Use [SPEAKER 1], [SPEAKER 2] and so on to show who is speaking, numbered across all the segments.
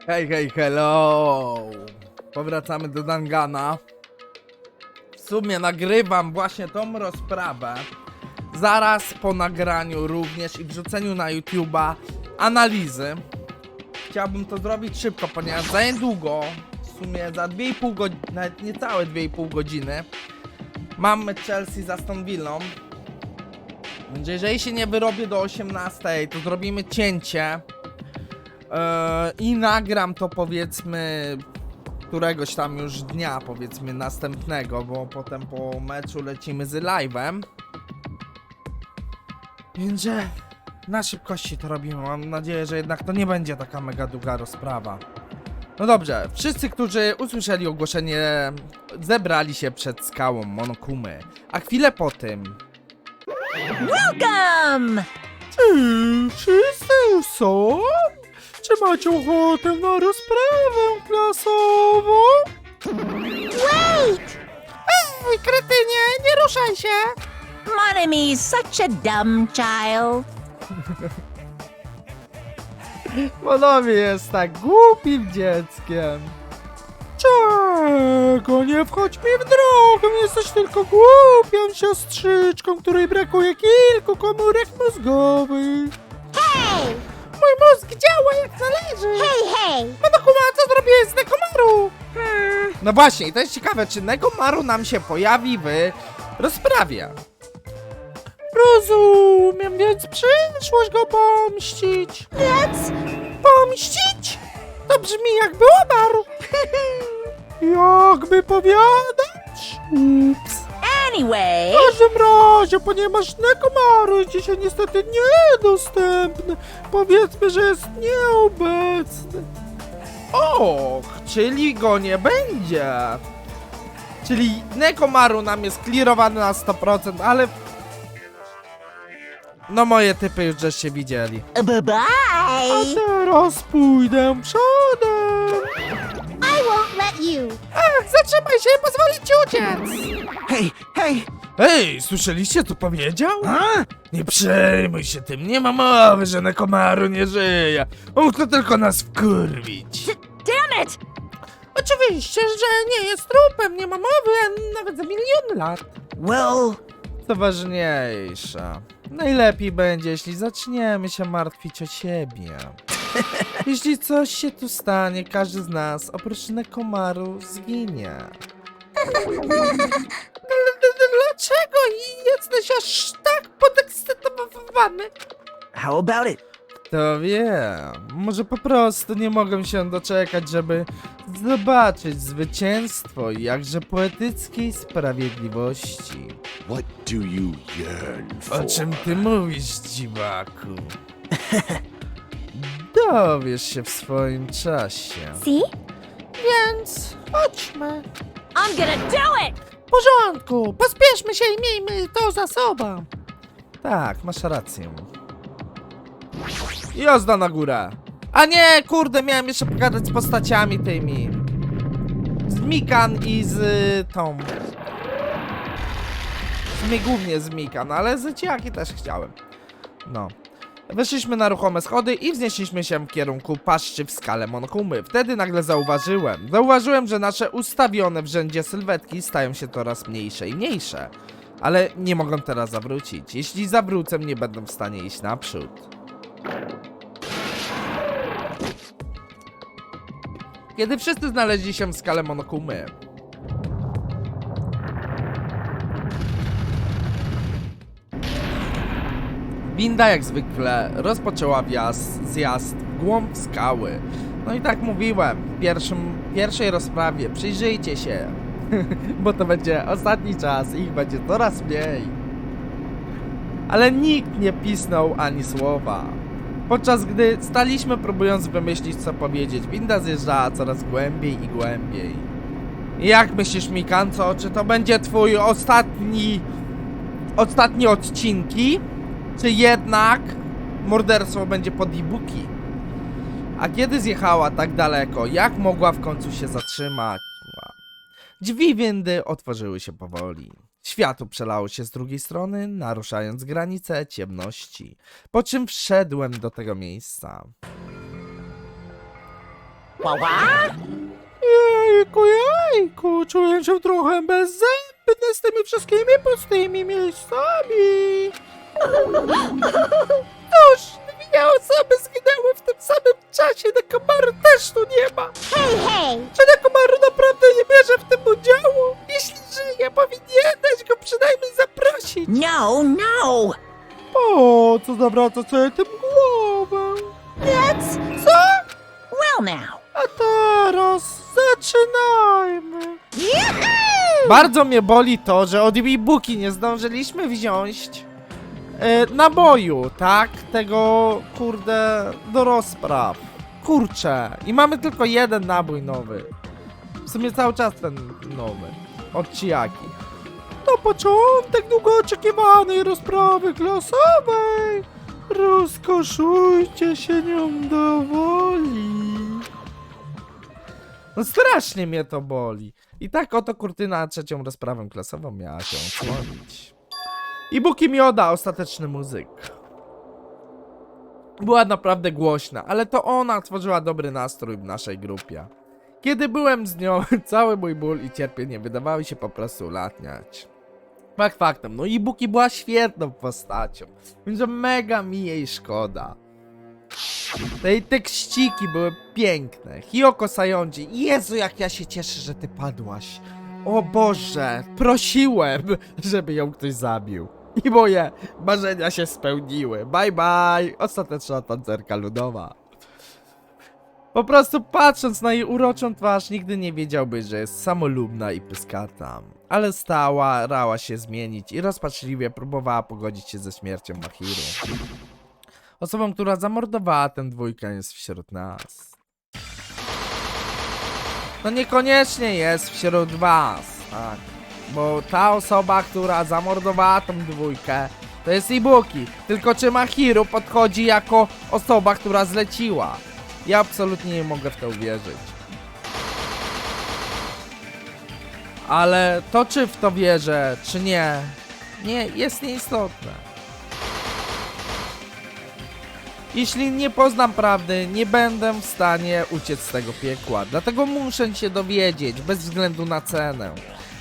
[SPEAKER 1] Hej, hej, hello! Powracamy do Dangana. W sumie nagrywam właśnie tą rozprawę zaraz po nagraniu również i wrzuceniu na YouTube'a analizy. Chciałbym to zrobić szybko, ponieważ za niedługo, w sumie za 2,5 godziny, nawet niecałe 2,5 godziny, mam mecz Chelsea z Aston Villą. Więc jeżeli się nie wyrobię do 18, to zrobimy cięcie. I nagram to, powiedzmy, któregoś tam już dnia, powiedzmy następnego, bo potem po meczu lecimy z live'em. Więc że na szybkości to robimy. Mam nadzieję, że jednak to nie będzie taka mega długa rozprawa. No dobrze, wszyscy, którzy usłyszeli ogłoszenie, zebrali się przed skałą Monokumy. A chwilę po tym...
[SPEAKER 2] Welcome!
[SPEAKER 1] Wszyscy już są? Czy macie ochotę na rozprawę klasową?
[SPEAKER 2] Wait!
[SPEAKER 1] Ej, kretynie, nie ruszaj się!
[SPEAKER 2] Monemy is such a dumb child.
[SPEAKER 1] Monomi jest tak głupim dzieckiem. Czego? Nie wchodź mi w drogę, jesteś tylko głupią siostrzyczką, której brakuje kilku komórek mózgowych.
[SPEAKER 2] Hey!
[SPEAKER 1] Mój mózg działa jak należy.
[SPEAKER 2] Hey!
[SPEAKER 1] Monokuma, co zrobiłeś z Nekomaru? No właśnie, i to jest ciekawe, czy Nekomaru nam się pojawi w rozprawie. Rozumiem, więc przyszłość go pomścić.
[SPEAKER 2] That's...
[SPEAKER 1] Pomścić? To brzmi, jakby umarł. Jakby powiadać? Ups.
[SPEAKER 2] Anyway...
[SPEAKER 1] W każdym razie, ponieważ Nekomaru jest dzisiaj niestety niedostępny, powiedzmy, że jest nieobecny. Och, czyli go nie będzie. Czyli Nekomaru nam jest clearowany na 100%, ale... No moje typy już żeście widzieli.
[SPEAKER 2] Bye-bye!
[SPEAKER 1] A teraz pójdę przodem.
[SPEAKER 2] I won't let you.
[SPEAKER 1] Ach, zatrzymaj się, pozwolę ci uciec.
[SPEAKER 3] Hej!
[SPEAKER 1] Ej, słyszeliście, co powiedział? Nie przejmuj się tym, nie ma mowy, że Nekomaru nie żyje. On chce tylko nas wkurwić.
[SPEAKER 2] Damn it!
[SPEAKER 1] Oczywiście, że nie jest trupem, nie ma mowy, nawet za milion lat.
[SPEAKER 3] Well...
[SPEAKER 1] Co ważniejsze, najlepiej będzie, jeśli zaczniemy się martwić o siebie. Jeśli coś się tu stanie, każdy z nas, oprócz Nekomaru, zginie. Dlaczego jesteś aż tak podekscytowany?
[SPEAKER 3] How about it?
[SPEAKER 1] Kto wie, może po prostu nie mogę się doczekać, żeby zobaczyć zwycięstwo jakże poetyckiej sprawiedliwości.
[SPEAKER 4] What do you yearn for?
[SPEAKER 1] O czym ty mówisz, dziwaku? Dowiesz się w swoim czasie.
[SPEAKER 2] See?
[SPEAKER 1] Więc chodźmy.
[SPEAKER 2] I'm gonna do it!
[SPEAKER 1] W porządku, pospieszmy się i miejmy to za sobą. Tak, masz rację. Jazda na górę. A nie, kurde, miałem jeszcze pogadać z postaciami tymi. Z Mikan i z tą. W sumie głównie z Mikan, ale z Ciaki też chciałem. No. Weszliśmy na ruchome schody i wznieśliśmy się w kierunku paszczy w skale Monokumy. Wtedy nagle zauważyłem, że nasze ustawione w rzędzie sylwetki stają się coraz mniejsze i mniejsze. Ale nie mogę teraz zawrócić. Jeśli zawrócę, nie będę w stanie iść naprzód. Kiedy wszyscy znaleźli się w skale Monokumy, winda jak zwykle rozpoczęła zjazd w głąb skały. No i tak mówiłem, w pierwszej rozprawie przyjrzyjcie się, bo to będzie ostatni czas i ich będzie coraz mniej. Ale nikt nie pisnął ani słowa. Podczas gdy staliśmy, próbując wymyślić, co powiedzieć, winda zjeżdżała coraz głębiej i głębiej. I jak myślisz, Mikanco, czy to będzie twój ostatni odcinki? Czy jednak morderstwo będzie pod e-booki? A kiedy zjechała tak daleko, jak mogła w końcu się zatrzymać? Drzwi windy otworzyły się powoli. Światło przelało się z drugiej strony, naruszając granice ciemności, po czym wszedłem do tego miejsca. Jejku, czuję się trochę bezzębny z tymi wszystkimi pustymi miejscami. Cóż, dwie osoby zginęły w tym samym czasie, Nekomaru też tu nie ma.
[SPEAKER 2] Hey!
[SPEAKER 1] Czy Nekomaru naprawdę nie bierze w tym udziału? Jeśli żyje, powinieneś go przynajmniej zaprosić.
[SPEAKER 2] No!
[SPEAKER 1] Po co zawracasz sobie tym głowę?
[SPEAKER 2] That's...
[SPEAKER 1] Co?
[SPEAKER 2] Well now.
[SPEAKER 1] A teraz zaczynajmy.
[SPEAKER 2] Yahoo!
[SPEAKER 1] Bardzo mnie boli to, że od e-booki nie zdążyliśmy wziąć naboju, tak? Tego, kurde, do rozpraw. Kurczę. I mamy tylko jeden nabój nowy. W sumie cały czas ten nowy. Od Chiaki. To początek długo oczekiwanej rozprawy klasowej. Rozkoszujcie się nią do woli. No strasznie mnie to boli. I tak oto kurtyna na trzecią rozprawę klasową miała się odsłonić. I Buki Mioda, ostateczny muzyk. Była naprawdę głośna, ale to ona tworzyła dobry nastrój w naszej grupie. Kiedy byłem z nią, cały mój ból i cierpienie wydawały się po prostu ulatniać. Fakt faktem, no i Buki była świetną postacią, więc mega mi jej szkoda. Te tekściki były piękne. Hiyoko Sayonji, Jezu, jak ja się cieszę, że ty padłaś. O Boże, prosiłem, żeby ją ktoś zabił. I moje marzenia się spełniły. Bye bye, ostateczna tancerka ludowa. Po prostu patrząc na jej uroczą twarz, nigdy nie wiedziałbyś, że jest samolubna i pyskata. Ale starała się zmienić i rozpaczliwie próbowała pogodzić się ze śmiercią Mahiru. Osobą, która zamordowała tę dwójkę, jest wśród nas. No niekoniecznie jest wśród was, tak. Bo ta osoba, która zamordowała tą dwójkę, to jest Ibuki. Tylko czy Mahiru podchodzi jako osoba, która zleciła? Ja absolutnie nie mogę w to uwierzyć. Ale to, czy w to wierzę, czy nie, jest nieistotne. Jeśli nie poznam prawdy, nie będę w stanie uciec z tego piekła. Dlatego muszę się dowiedzieć, bez względu na cenę.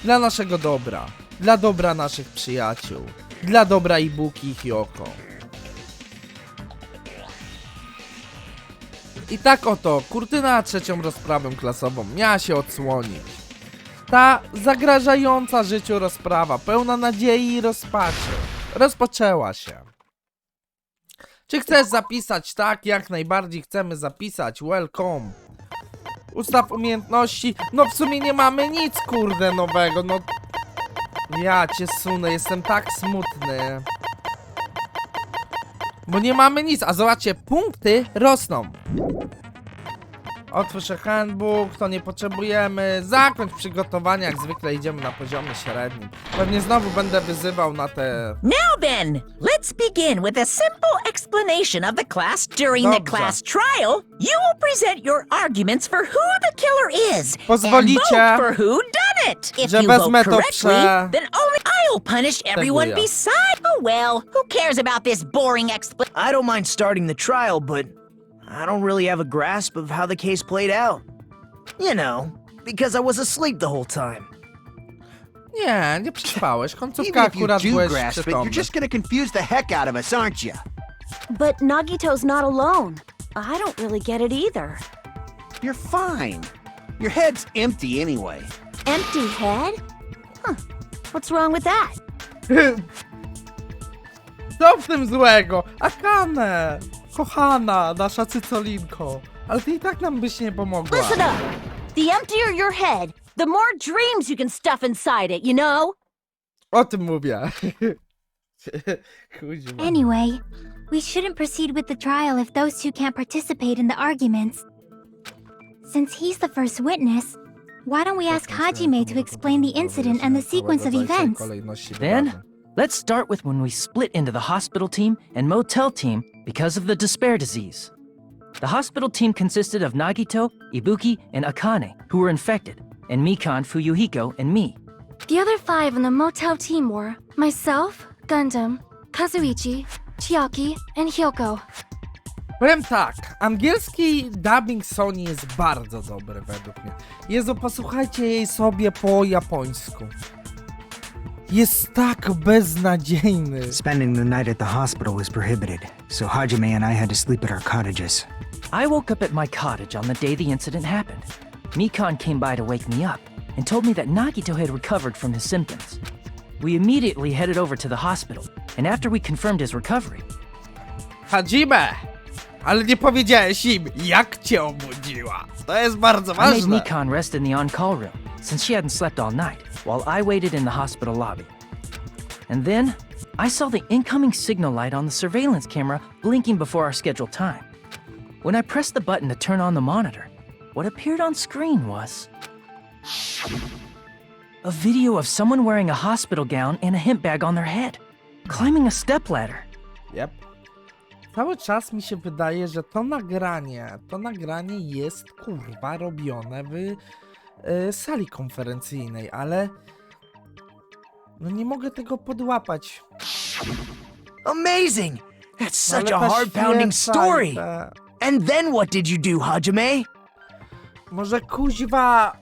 [SPEAKER 1] Dla naszego dobra. Dla dobra naszych przyjaciół. Dla dobra Ibuki i Hiyoko. I tak oto, kurtyna na trzecią rozprawę klasową miała się odsłonić. Ta zagrażająca życiu rozprawa, pełna nadziei i rozpaczy, rozpoczęła się. Czy chcesz zapisać? Tak, jak najbardziej chcemy zapisać. Welcome. Ustaw umiejętności. No w sumie nie mamy nic, kurde, nowego. No ja cię sunę, jestem tak smutny. Bo nie mamy nic, a zobaczcie, punkty rosną. Otwórz handbook, to nie potrzebujemy. Zakończ przygotowania, jak zwykle idziemy na poziomie średnim. Pewnie znowu będę wyzywał na te...
[SPEAKER 2] Now then, let's begin with a simple explanation of the class. During the
[SPEAKER 1] Dobrze.
[SPEAKER 2] class trial, you will present your arguments for who the killer is.
[SPEAKER 1] Pozwolicie,
[SPEAKER 2] and vote for who done it. If
[SPEAKER 1] że
[SPEAKER 2] you
[SPEAKER 1] wezmę
[SPEAKER 2] vote
[SPEAKER 1] to
[SPEAKER 2] correctly, then only I'll punish everyone
[SPEAKER 1] Teguję.
[SPEAKER 2] beside. Oh well, who cares about this boring
[SPEAKER 3] I don't mind starting the trial, but I don't really have a grasp of how the case played out. You know, because I was asleep the whole time.
[SPEAKER 1] nie przespałeś. Końcówka
[SPEAKER 4] Even if you
[SPEAKER 1] akurat
[SPEAKER 4] do
[SPEAKER 1] byłeś
[SPEAKER 4] grasp it,
[SPEAKER 1] przytomny.
[SPEAKER 4] you're just gonna confuse the heck out of us, aren't you?
[SPEAKER 5] But Nagito's not alone. I don't really get it either.
[SPEAKER 4] You're fine. Your head's empty anyway.
[SPEAKER 5] Empty head? Huh. What's wrong with that?
[SPEAKER 1] Co w tym złego? Akane! Kochana, nasza cycolinko. Ale ty i tak nam byś nie pomogła.
[SPEAKER 5] Listen up! The emptier your head, the more dreams you can stuff inside it, you know?
[SPEAKER 1] O tym mówię. Kuźwa.
[SPEAKER 6] Anyway, we shouldn't proceed with the trial if those two can't participate in the arguments. Since he's the first witness, why don't we ask Hajime to explain the incident and the sequence of events?
[SPEAKER 7] Then, let's start with when we split into the hospital team and motel team because of the despair disease. The hospital team consisted of Nagito, Ibuki, and Akane, who were infected, and Mikan, Fuyuhiko, and me.
[SPEAKER 5] The other 5 in the motel team were myself, Gundam, Kazuichi, Chiaki, and Hyoko.
[SPEAKER 1] Powiem tak, Angielski dubbing Sony jest bardzo dobry według mnie. Jezu, posłuchajcie jej sobie po japońsku. Jest tak beznadziejny.
[SPEAKER 3] Spending the night at the hospital was prohibited, so Hajime and I had to sleep at our cottages.
[SPEAKER 7] I woke up at my cottage on the day the incident happened. Mikan came by to wake me up and told me that Nagito had recovered from his symptoms. We immediately headed over to the hospital, and after we confirmed his recovery,
[SPEAKER 1] Hajime! Ale nie powiedziałeś im, jak cię obudziła. To jest bardzo
[SPEAKER 7] I made
[SPEAKER 1] ważne.
[SPEAKER 7] Mikan rest in the on-call room, since she hadn't slept all night, while I waited in the hospital lobby. And then, I saw the incoming signal light on the surveillance camera blinking before our scheduled time. When I pressed the button to turn on the monitor, what appeared on screen was a video of someone wearing a hospital gown and a hemp bag on their head, climbing a stepladder.
[SPEAKER 1] Yep. Cały czas mi się wydaje, że to nagranie jest kurwa robione w sali konferencyjnej, ale no nie mogę tego podłapać.
[SPEAKER 3] Amazing! That's such
[SPEAKER 1] Ale
[SPEAKER 3] a
[SPEAKER 1] ta
[SPEAKER 3] heart-pounding
[SPEAKER 1] świeca
[SPEAKER 3] story!
[SPEAKER 1] i te-
[SPEAKER 3] And then what did you do, Hajime?
[SPEAKER 1] Może kuźwa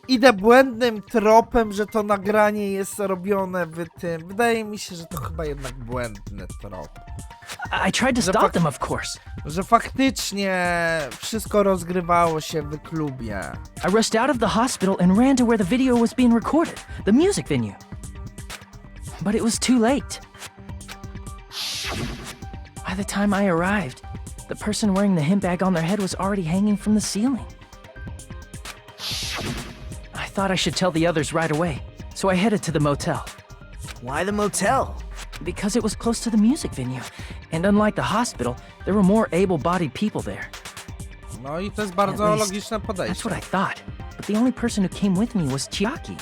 [SPEAKER 1] idę błędnym tropem, że to nagranie jest robione w tym. Wydaje mi się, że to chyba jednak błędny trop.
[SPEAKER 7] I tried to
[SPEAKER 1] Że
[SPEAKER 7] stop them, of course.
[SPEAKER 1] Że faktycznie wszystko rozgrywało się w klubie.
[SPEAKER 7] I rushed out of the hospital and ran to where the video was being recorded, the music venue. But it was too late. By the time I arrived, the person wearing the hemp bag on their head was already hanging from the ceiling. I thought I should tell the others right away, so I headed to the motel.
[SPEAKER 3] Why the motel?
[SPEAKER 7] Because it was close to the music venue, and unlike the hospital, there were more able-bodied people there.
[SPEAKER 1] No i to jest
[SPEAKER 7] At
[SPEAKER 1] bardzo
[SPEAKER 7] least,
[SPEAKER 1] logiczne
[SPEAKER 7] That's
[SPEAKER 1] podejście.
[SPEAKER 7] what I thought, but the only person who came with me was Chiaki.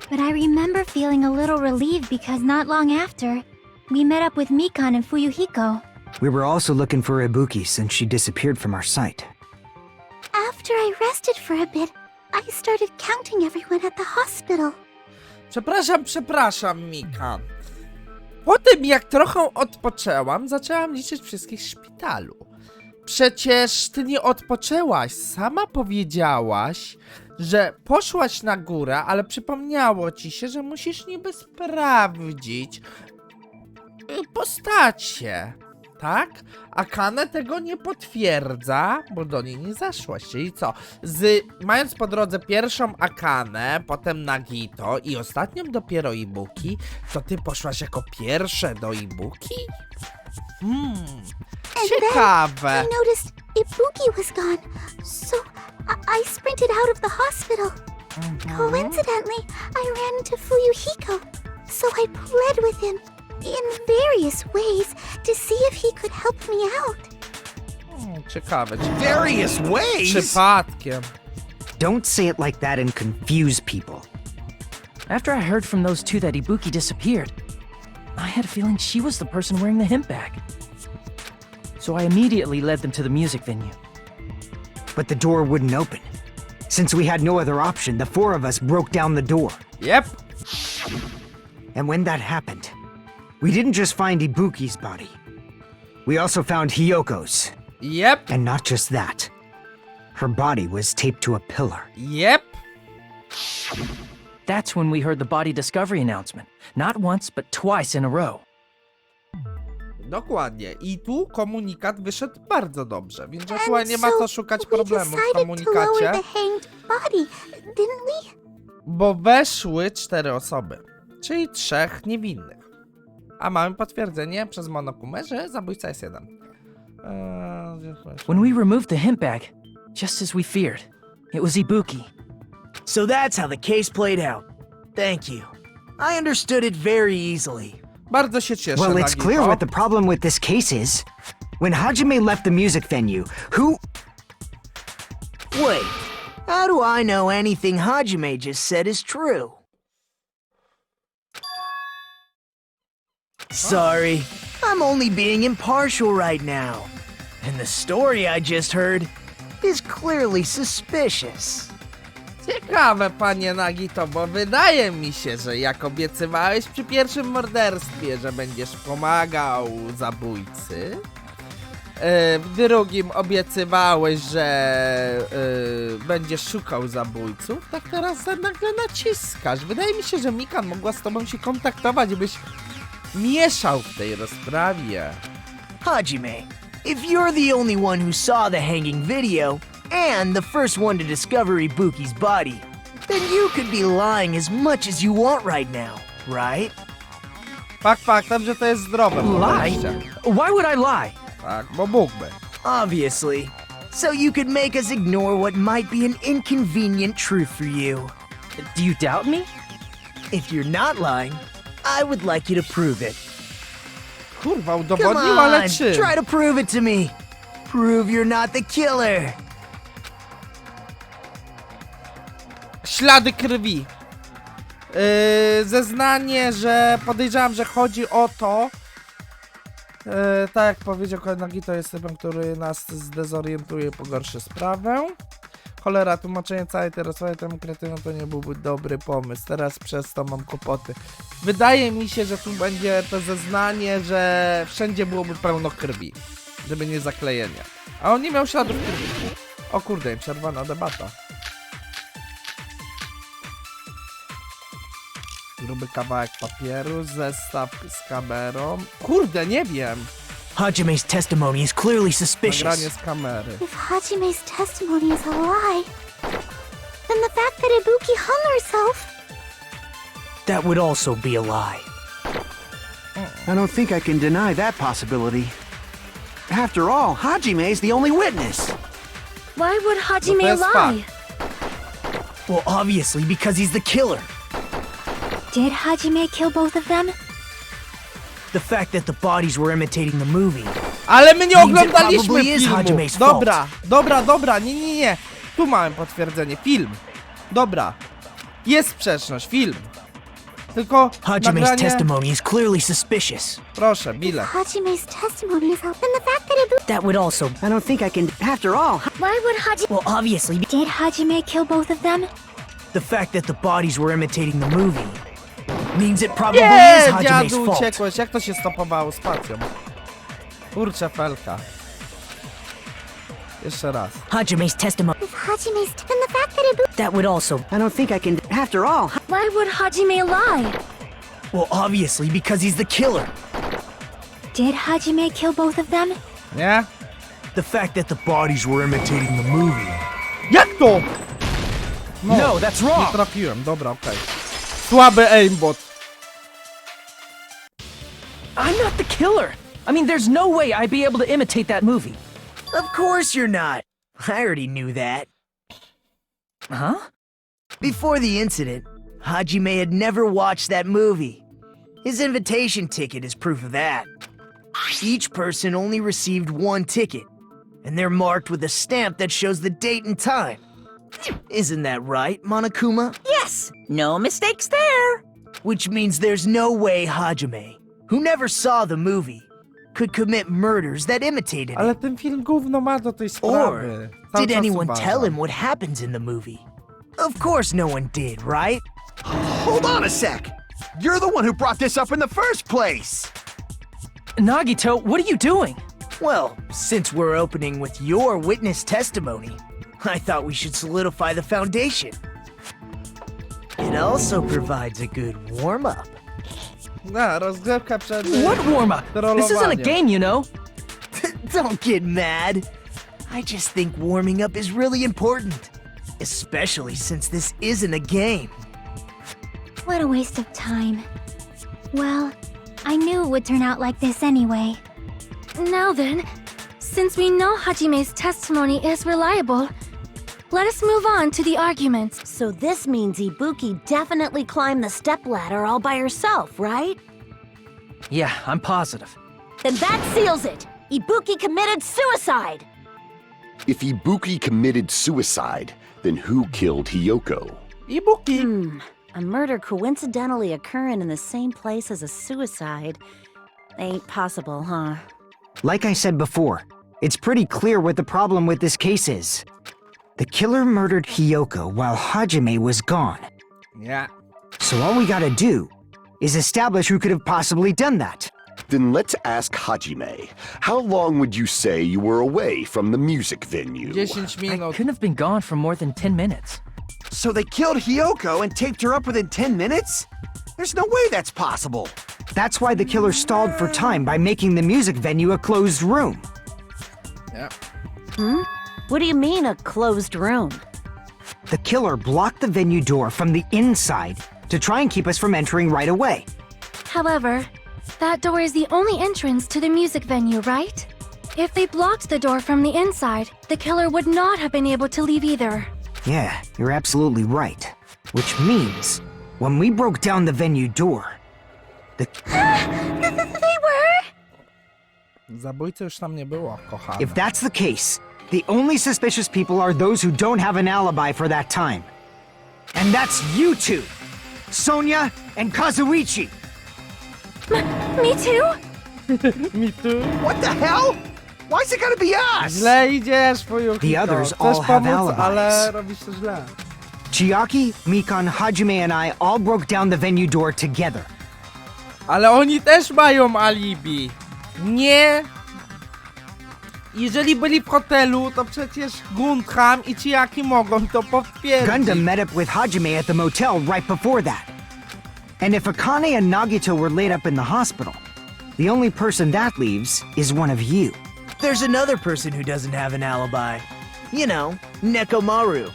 [SPEAKER 6] But I remember feeling a little relieved because not long after, we met up with Mikan and Fuyuhiko.
[SPEAKER 3] We were also looking for Ibuki since she disappeared from our sight.
[SPEAKER 6] After I rested for a bit, I started counting everyone at the hospital.
[SPEAKER 1] Przepraszam, Mika. Po tym, jak trochę odpoczęłam, zaczęłam liczyć wszystkich w szpitalu. Przecież ty nie odpoczęłaś. Sama powiedziałaś, że poszłaś na górę, ale przypomniało ci się, że musisz niby sprawdzić postacie. Tak? A Kane tego nie potwierdza, bo do niej nie zaszłaś. Czyli co? Mając po drodze pierwszą Akanę, potem Nagito i ostatnią dopiero Ibuki, to ty poszłaś jako pierwsze do Ibuki? Ciekawe.
[SPEAKER 6] I noticed Ibuki was gone, so I sprinted out of the hospital. Coincidentally, I ran into Fuyuhiko, so I pled with him in various ways to see if he could help me out.
[SPEAKER 1] Ciekawe.
[SPEAKER 4] Various ways?
[SPEAKER 1] Przypadkiem.
[SPEAKER 3] Don't say it like that and confuse people.
[SPEAKER 7] After I heard from those two that Ibuki disappeared, I had a feeling she was the person wearing the hemp bag. So I immediately led them to the music venue.
[SPEAKER 3] But the door wouldn't open. Since we had no other option, the four of us broke down the door.
[SPEAKER 1] Yep.
[SPEAKER 3] And when that happened, we didn't just find Ibuki's body. We also found Hiyoko's.
[SPEAKER 1] Yep.
[SPEAKER 3] And not just that. Her body was taped to a pillar.
[SPEAKER 1] Yep.
[SPEAKER 7] That's when we heard the body discovery announcement. Not once, but twice in a row.
[SPEAKER 1] Dokładnie. I tu komunikat wyszedł bardzo dobrze, więc chyba nie ma co szukać problemu w komunikacie, bo weszły 4 osoby, czyli 3 niewinnych. A mamy potwierdzenie przez Monokumę, że zabójca jest 1.
[SPEAKER 7] When we removed the hemp bag, just as we feared, it was Ibuki.
[SPEAKER 3] So that's how the case played out. Thank you. I understood it very easily.
[SPEAKER 1] Bardzo się cieszę,
[SPEAKER 3] Well, it's
[SPEAKER 1] Nagito.
[SPEAKER 3] clear what the problem with this case is. When Hajime left the music venue, who... Wait, how do I know anything Hajime just said is true? Sorry, I'm only being impartial right now. And the story I just heard is clearly suspicious.
[SPEAKER 1] Ciekawe, panie Nagito, bo wydaje mi się, że jak obiecywałeś przy pierwszym morderstwie, że będziesz pomagał zabójcy, W drugim obiecywałeś, że będziesz szukał zabójców, tak teraz nagle naciskasz. Wydaje mi się, że Mikan mogła z tobą się kontaktować, byś mieszał w tej rozprawie.
[SPEAKER 3] Hajime, if you're the only one who saw the hanging video, and the first one to discover Ibuki's body, then you could be lying as much as you want right now, right?
[SPEAKER 1] Faktem, że to jest zdrowe
[SPEAKER 7] Lie?
[SPEAKER 1] podejście.
[SPEAKER 7] Why would I lie?
[SPEAKER 1] Tak, bo mógłby.
[SPEAKER 3] Obviously. So you could make us ignore what might be an inconvenient truth for you.
[SPEAKER 7] Do you doubt me?
[SPEAKER 3] If you're not lying, I would like you to prove it.
[SPEAKER 1] Kurwa,
[SPEAKER 3] Come
[SPEAKER 1] udowodnił, ale
[SPEAKER 3] on,
[SPEAKER 1] czym?
[SPEAKER 3] try to prove it to me. Prove you're not the killer.
[SPEAKER 1] Ślady krwi. Zeznanie, że podejrzewam, że chodzi o to, tak jak powiedział Nagi, to jest typem, który nas zdezorientuje i pogorszy sprawę. Cholera, tłumaczenie całej tej rozprawy temu kretynom to nie byłby dobry pomysł. Teraz przez to mam kłopoty. Wydaje mi się, że tu będzie to zeznanie, że wszędzie byłoby pełno krwi. Żeby nie zaklejenie. A on nie miał śladów krwi. O kurde, przerwana debata. Gruby kawałek papieru, zestaw z kamerą. Kurde, nie wiem.
[SPEAKER 3] Hajime's testimony is clearly suspicious.
[SPEAKER 1] Nagranie z kamery.
[SPEAKER 6] If Hajime's testimony is a lie, then the fact that Ibuki hung herself.
[SPEAKER 3] That would also be a lie.
[SPEAKER 4] I don't think I can deny that possibility. After all, Hajime is the only witness.
[SPEAKER 5] Why would Hajime
[SPEAKER 1] jest
[SPEAKER 5] lie?
[SPEAKER 3] Well, obviously, because he's the killer.
[SPEAKER 6] Did Hajime kill both of them?
[SPEAKER 3] The fact that the bodies were imitating the movie.
[SPEAKER 1] Ale my nie
[SPEAKER 3] Means it
[SPEAKER 1] oglądaliśmy
[SPEAKER 3] probably is
[SPEAKER 1] filmu.
[SPEAKER 3] Hajime's fault.
[SPEAKER 1] Dobra, nie. Tu mamy potwierdzenie. Film. Dobra. Jest sprzeczność. Film. Tylko
[SPEAKER 3] Hajime's
[SPEAKER 1] nagranie...
[SPEAKER 3] testimony is clearly suspicious.
[SPEAKER 1] Proszę, Bile.
[SPEAKER 6] Hajime's testimony is a lie, then the fact that Ibuki.
[SPEAKER 3] That would also...
[SPEAKER 4] I don't think I can. After all,
[SPEAKER 5] Why would Hajime...
[SPEAKER 3] Well, obviously,
[SPEAKER 6] Did Hajime kill both of them?
[SPEAKER 3] the fact that the bodies were imitating the movie means it probably
[SPEAKER 1] Nie,
[SPEAKER 3] is Hajime's
[SPEAKER 1] dziadu,
[SPEAKER 3] fault.
[SPEAKER 1] uciekłeś. Jak to się stopowało spacją? Kurczę, felka. Jeszcze raz.
[SPEAKER 3] Hajime's testimony...
[SPEAKER 6] If Hajime's then the fact that Ibuki.
[SPEAKER 3] That would also...
[SPEAKER 4] I don't think I can. After all,
[SPEAKER 5] Why would Hajime lie?
[SPEAKER 3] Well, obviously, because he's the killer.
[SPEAKER 6] Did Hajime kill both of them?
[SPEAKER 1] Nie?
[SPEAKER 3] The fact that the bodies were imitating the movie.
[SPEAKER 1] Jak to?
[SPEAKER 3] No, that's wrong.
[SPEAKER 1] Nie trafiłem, dobra, okej. Słaby aimbot.
[SPEAKER 7] I'm not the killer. I mean, there's no way I'd be able to imitate that movie.
[SPEAKER 3] Of course you're not. I already knew that.
[SPEAKER 7] Huh?
[SPEAKER 3] Before the incident, Hajime had never watched that movie. His invitation ticket is proof of that. Each person only received one ticket, and they're marked with a stamp that shows the date and time. Isn't that right, Monokuma?
[SPEAKER 2] Yes, no mistakes there.
[SPEAKER 3] Which means there's no way Hajime, who never saw the movie, could commit murders that imitated
[SPEAKER 1] Ale
[SPEAKER 3] it.
[SPEAKER 1] ten film gówno ma do tej
[SPEAKER 3] Or
[SPEAKER 1] sprawy. Cały
[SPEAKER 3] did
[SPEAKER 1] czas
[SPEAKER 3] anyone
[SPEAKER 1] uważam.
[SPEAKER 3] tell him what happens in the movie? Of course no one did, right?
[SPEAKER 4] hold on a sec. You're the one who brought this up in the first place.
[SPEAKER 7] Nagito, what are you doing?
[SPEAKER 3] Well, since we're opening with your witness testimony, I thought we should solidify the foundation. It also provides a good warm-up.
[SPEAKER 1] No, rozgrywka przed...
[SPEAKER 7] What warm-up? This isn't a
[SPEAKER 1] trollowaniem.
[SPEAKER 7] game, you know.
[SPEAKER 3] Don't get mad. I just think warming up is really important. Especially since this isn't a game.
[SPEAKER 6] What a waste of time. Well, I knew it would turn out like this anyway.
[SPEAKER 5] Now then, since we know Hajime's testimony is reliable, let us move on to the arguments.
[SPEAKER 8] So this means Ibuki definitely climbed the stepladder all by herself, right?
[SPEAKER 7] Yeah, I'm positive.
[SPEAKER 8] Then that seals it! Ibuki committed suicide!
[SPEAKER 9] If Ibuki committed suicide, then who killed Hiyoko?
[SPEAKER 1] Ibuki.
[SPEAKER 8] A murder coincidentally occurring in the same place as a suicide ain't possible, huh?
[SPEAKER 10] Like I said before, it's pretty clear what the problem with this case is. The killer murdered Hiyoko while Hajime was gone.
[SPEAKER 1] Nie.
[SPEAKER 10] So all we gotta do is establish who could have possibly done that.
[SPEAKER 9] Then let's ask Hajime. How long would you say you were away from the music venue?
[SPEAKER 1] 10
[SPEAKER 7] I
[SPEAKER 1] minut.
[SPEAKER 7] couldn't have been gone for more than 10 minutes.
[SPEAKER 4] So they killed Hiyoko and taped her up within 10 minutes? There's no way that's possible.
[SPEAKER 10] That's why the killer stalled for time by making the music venue a closed room.
[SPEAKER 1] Nie.
[SPEAKER 8] What do you mean, a closed room?
[SPEAKER 10] The killer blocked the venue door from the inside to try and keep us from entering right away.
[SPEAKER 5] However, that door is the only entrance to the music venue, right? If they blocked the door from the inside, the killer would not have been able to leave either.
[SPEAKER 10] Yeah, you're absolutely right. Which means, when we broke down the venue door,
[SPEAKER 5] They were?
[SPEAKER 1] Zabójcy już tam nie było, kochane.
[SPEAKER 10] if that's the case, the only suspicious people are those who don't have an alibi for that time. And that's you two! Sonia and Kazuichi!
[SPEAKER 5] Me too?
[SPEAKER 1] Mi tu.
[SPEAKER 4] What the hell? Why's it gotta be us?
[SPEAKER 1] Źle idziesz, Fuyuhiko.
[SPEAKER 10] The others
[SPEAKER 1] Chcesz
[SPEAKER 10] all have
[SPEAKER 1] pomóc, ale
[SPEAKER 10] alibis.
[SPEAKER 1] robisz to źle.
[SPEAKER 10] Chiaki, Mikan, Hajime and I all broke down the venue door together.
[SPEAKER 1] Ale oni też mają alibi. Nie. Jeżeli byli w hotelu, to przecież Gundham i Chiaki mogą to potwierdzić.
[SPEAKER 10] Gundam met up with Hajime at the motel right before that. And if Akane and Nagito were laid up in the hospital, the only person that leaves is one of you.
[SPEAKER 3] There's another person who doesn't have an alibi. You know, Nekomaru.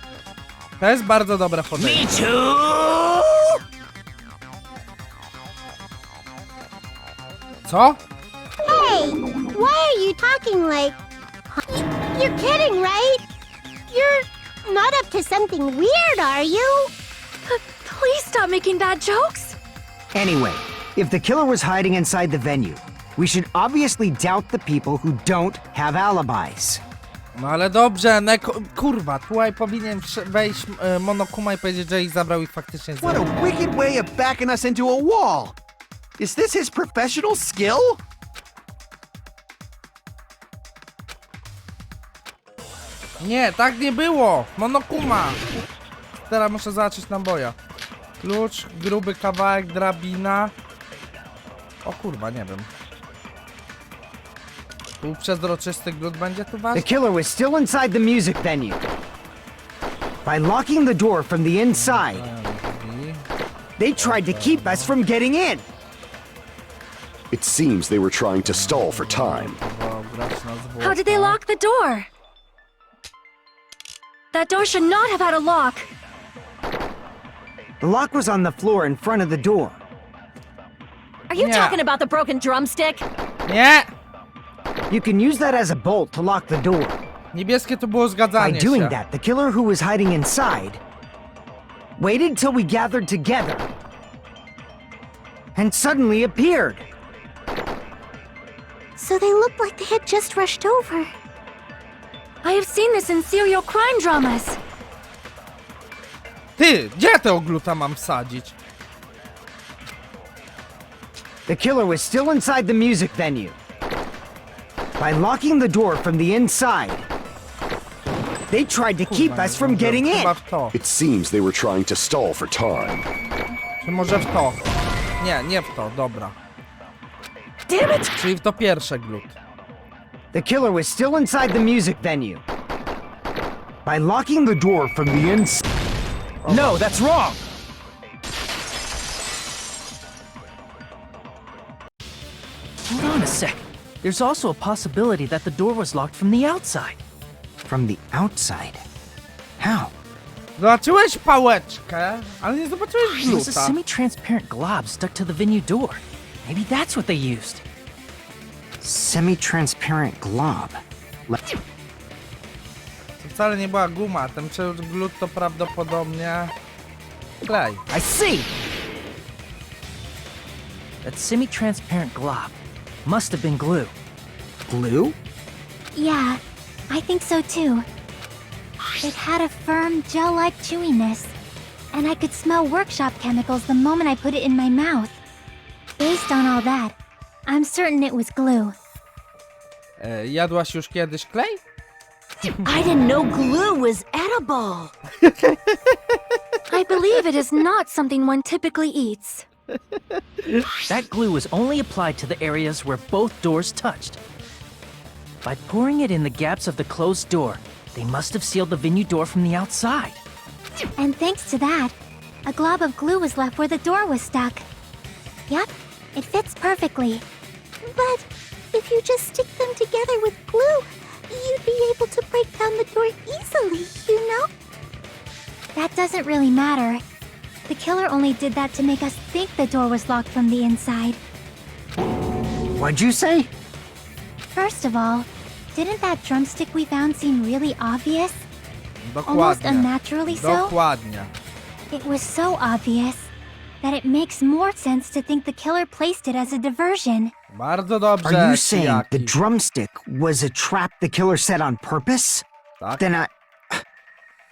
[SPEAKER 1] To jest bardzo dobre podejście. Co?
[SPEAKER 6] Hey, why are you talking like... You're kidding, right? You're not up to something weird, are you?
[SPEAKER 5] Please stop making bad jokes.
[SPEAKER 10] Anyway, if the killer was hiding inside the venue, we should obviously doubt the people who don't have alibis.
[SPEAKER 1] No ale dobrze, kurwa, tutaj powinien wejść Monokuma i powiedzieć, że ich zabrał i faktycznie
[SPEAKER 4] What
[SPEAKER 1] zabrał.
[SPEAKER 4] a wicked way of backing us into a wall. Is this his professional skill?
[SPEAKER 1] Nie, tak nie było! Monokuma! Teraz muszę zobaczyć naboja. Klucz, gruby kawałek, drabina. O kurwa, nie wiem. Półprzezroczysty glut będzie tu
[SPEAKER 10] The
[SPEAKER 1] ważny?
[SPEAKER 10] killer was still inside the music venue. By locking the door from the inside, they tried to keep us from getting in.
[SPEAKER 9] It seems they were trying to stall for time.
[SPEAKER 5] How did they lock the door? That door should not have had a lock.
[SPEAKER 10] The lock was on the floor in front of the door.
[SPEAKER 8] Are you
[SPEAKER 1] Yeah.
[SPEAKER 8] talking about the broken drumstick?
[SPEAKER 1] Nie!
[SPEAKER 10] You can use that as a bolt to lock the door.
[SPEAKER 1] Niebieskie to było
[SPEAKER 10] By
[SPEAKER 1] zgadzanie
[SPEAKER 10] doing
[SPEAKER 1] się.
[SPEAKER 10] that, the killer who was hiding inside waited till we gathered together and suddenly appeared.
[SPEAKER 6] So they looked like they had just rushed over.
[SPEAKER 5] I have seen this in serial crime dramas.
[SPEAKER 1] Ty, gdzie tego gluta mam wsadzić?
[SPEAKER 10] The killer was still inside the music venue. By locking the door from the inside, they tried to keep us from getting in.
[SPEAKER 1] Chyba w to.
[SPEAKER 9] It seems they were trying to stall for time.
[SPEAKER 1] Czy może w to? Nie, nie w to, dobra.
[SPEAKER 8] Damn it!
[SPEAKER 1] Czyli w to pierwsze glut.
[SPEAKER 10] The killer was still inside the music venue. By locking the door from the inside. No, that's wrong!
[SPEAKER 7] Hold on a sec. There's also a possibility that the door was locked from the outside.
[SPEAKER 10] From the outside? How?
[SPEAKER 1] Zobaczyłeś pałeczkę, ale nie zobaczyłeś
[SPEAKER 7] There's a
[SPEAKER 1] gluta.
[SPEAKER 7] semi-transparent glob stuck to the venue door. Maybe that's what they used.
[SPEAKER 10] Semi-transparent glob.
[SPEAKER 1] To wcale nie była guma, ten glut to prawdopodobnie klej.
[SPEAKER 10] I see!
[SPEAKER 7] That semi-transparent glob must have been glue.
[SPEAKER 10] Glue?
[SPEAKER 6] Yeah, I think so too. It had a firm, gel-like chewiness, and I could smell workshop chemicals the moment I put it in my mouth. Based on all that, I'm certain it was glue.
[SPEAKER 1] Jadłaś już kiedyś klej?
[SPEAKER 8] I didn't know glue was edible.
[SPEAKER 5] I believe it is not something one typically eats.
[SPEAKER 7] That glue was only applied to the areas where both doors touched. By pouring it in the gaps of the closed door, they must have sealed the venue door from the outside.
[SPEAKER 6] And thanks to that, a glob of glue was left where the door was stuck. Yep, it fits perfectly.
[SPEAKER 11] But if you just stick them together with glue, you'd be able to break down the door easily, you know?
[SPEAKER 6] That doesn't really matter. The killer only did that to make us think the door was locked from the inside.
[SPEAKER 10] What'd you say?
[SPEAKER 6] First of all, didn't that drumstick we found seem really obvious? Almost
[SPEAKER 1] Dokładnie.
[SPEAKER 6] unnaturally so?
[SPEAKER 1] Dokładnie.
[SPEAKER 6] It was so obvious that it makes more sense to think the killer placed it as a diversion.
[SPEAKER 1] Bardzo dobrze,
[SPEAKER 10] Are you saying the
[SPEAKER 1] Chiaki.
[SPEAKER 10] drumstick was a trap the killer set on purpose?
[SPEAKER 1] Tak?
[SPEAKER 10] Then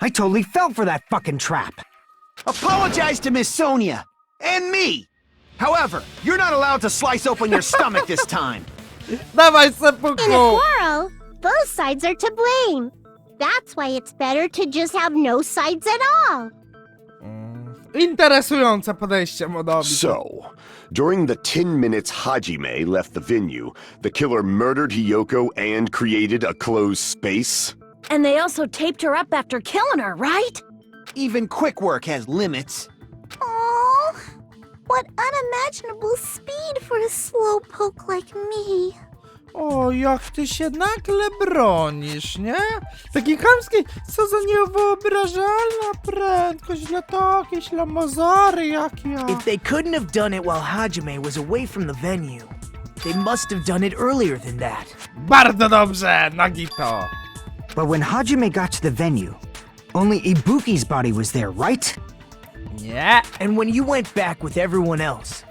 [SPEAKER 10] I totally fell for that fucking trap.
[SPEAKER 4] Apologize to Miss Sonia and me. However, you're not allowed to slice open your stomach this time.
[SPEAKER 1] Dawaj,
[SPEAKER 11] In a
[SPEAKER 1] Sepuku!
[SPEAKER 11] quarrel, both sides are to blame. That's why it's better to just have no sides at all.
[SPEAKER 1] Interesujące podejście, Modowi.
[SPEAKER 9] So, during the 10 minutes Hajime left the venue, the killer murdered Hiyoko and created a closed space?
[SPEAKER 8] And they also taped her up after killing her, right?
[SPEAKER 4] Even quick work has limits.
[SPEAKER 11] Oh, what unimaginable speed for a slowpoke like me.
[SPEAKER 1] O, jak ty się nagle bronisz, nie? Taki chamski, co za niewyobrażalna prędkość, ślatoki, ślamozory jak ja.
[SPEAKER 3] If they couldn't have done it while Hajime was away from the venue, they must have done it earlier than that.
[SPEAKER 1] Bardzo dobrze, Nagito.
[SPEAKER 10] But when Hajime got to the venue, only Ibuki's body was there, right?
[SPEAKER 1] Nie.
[SPEAKER 3] And when you went back with everyone else,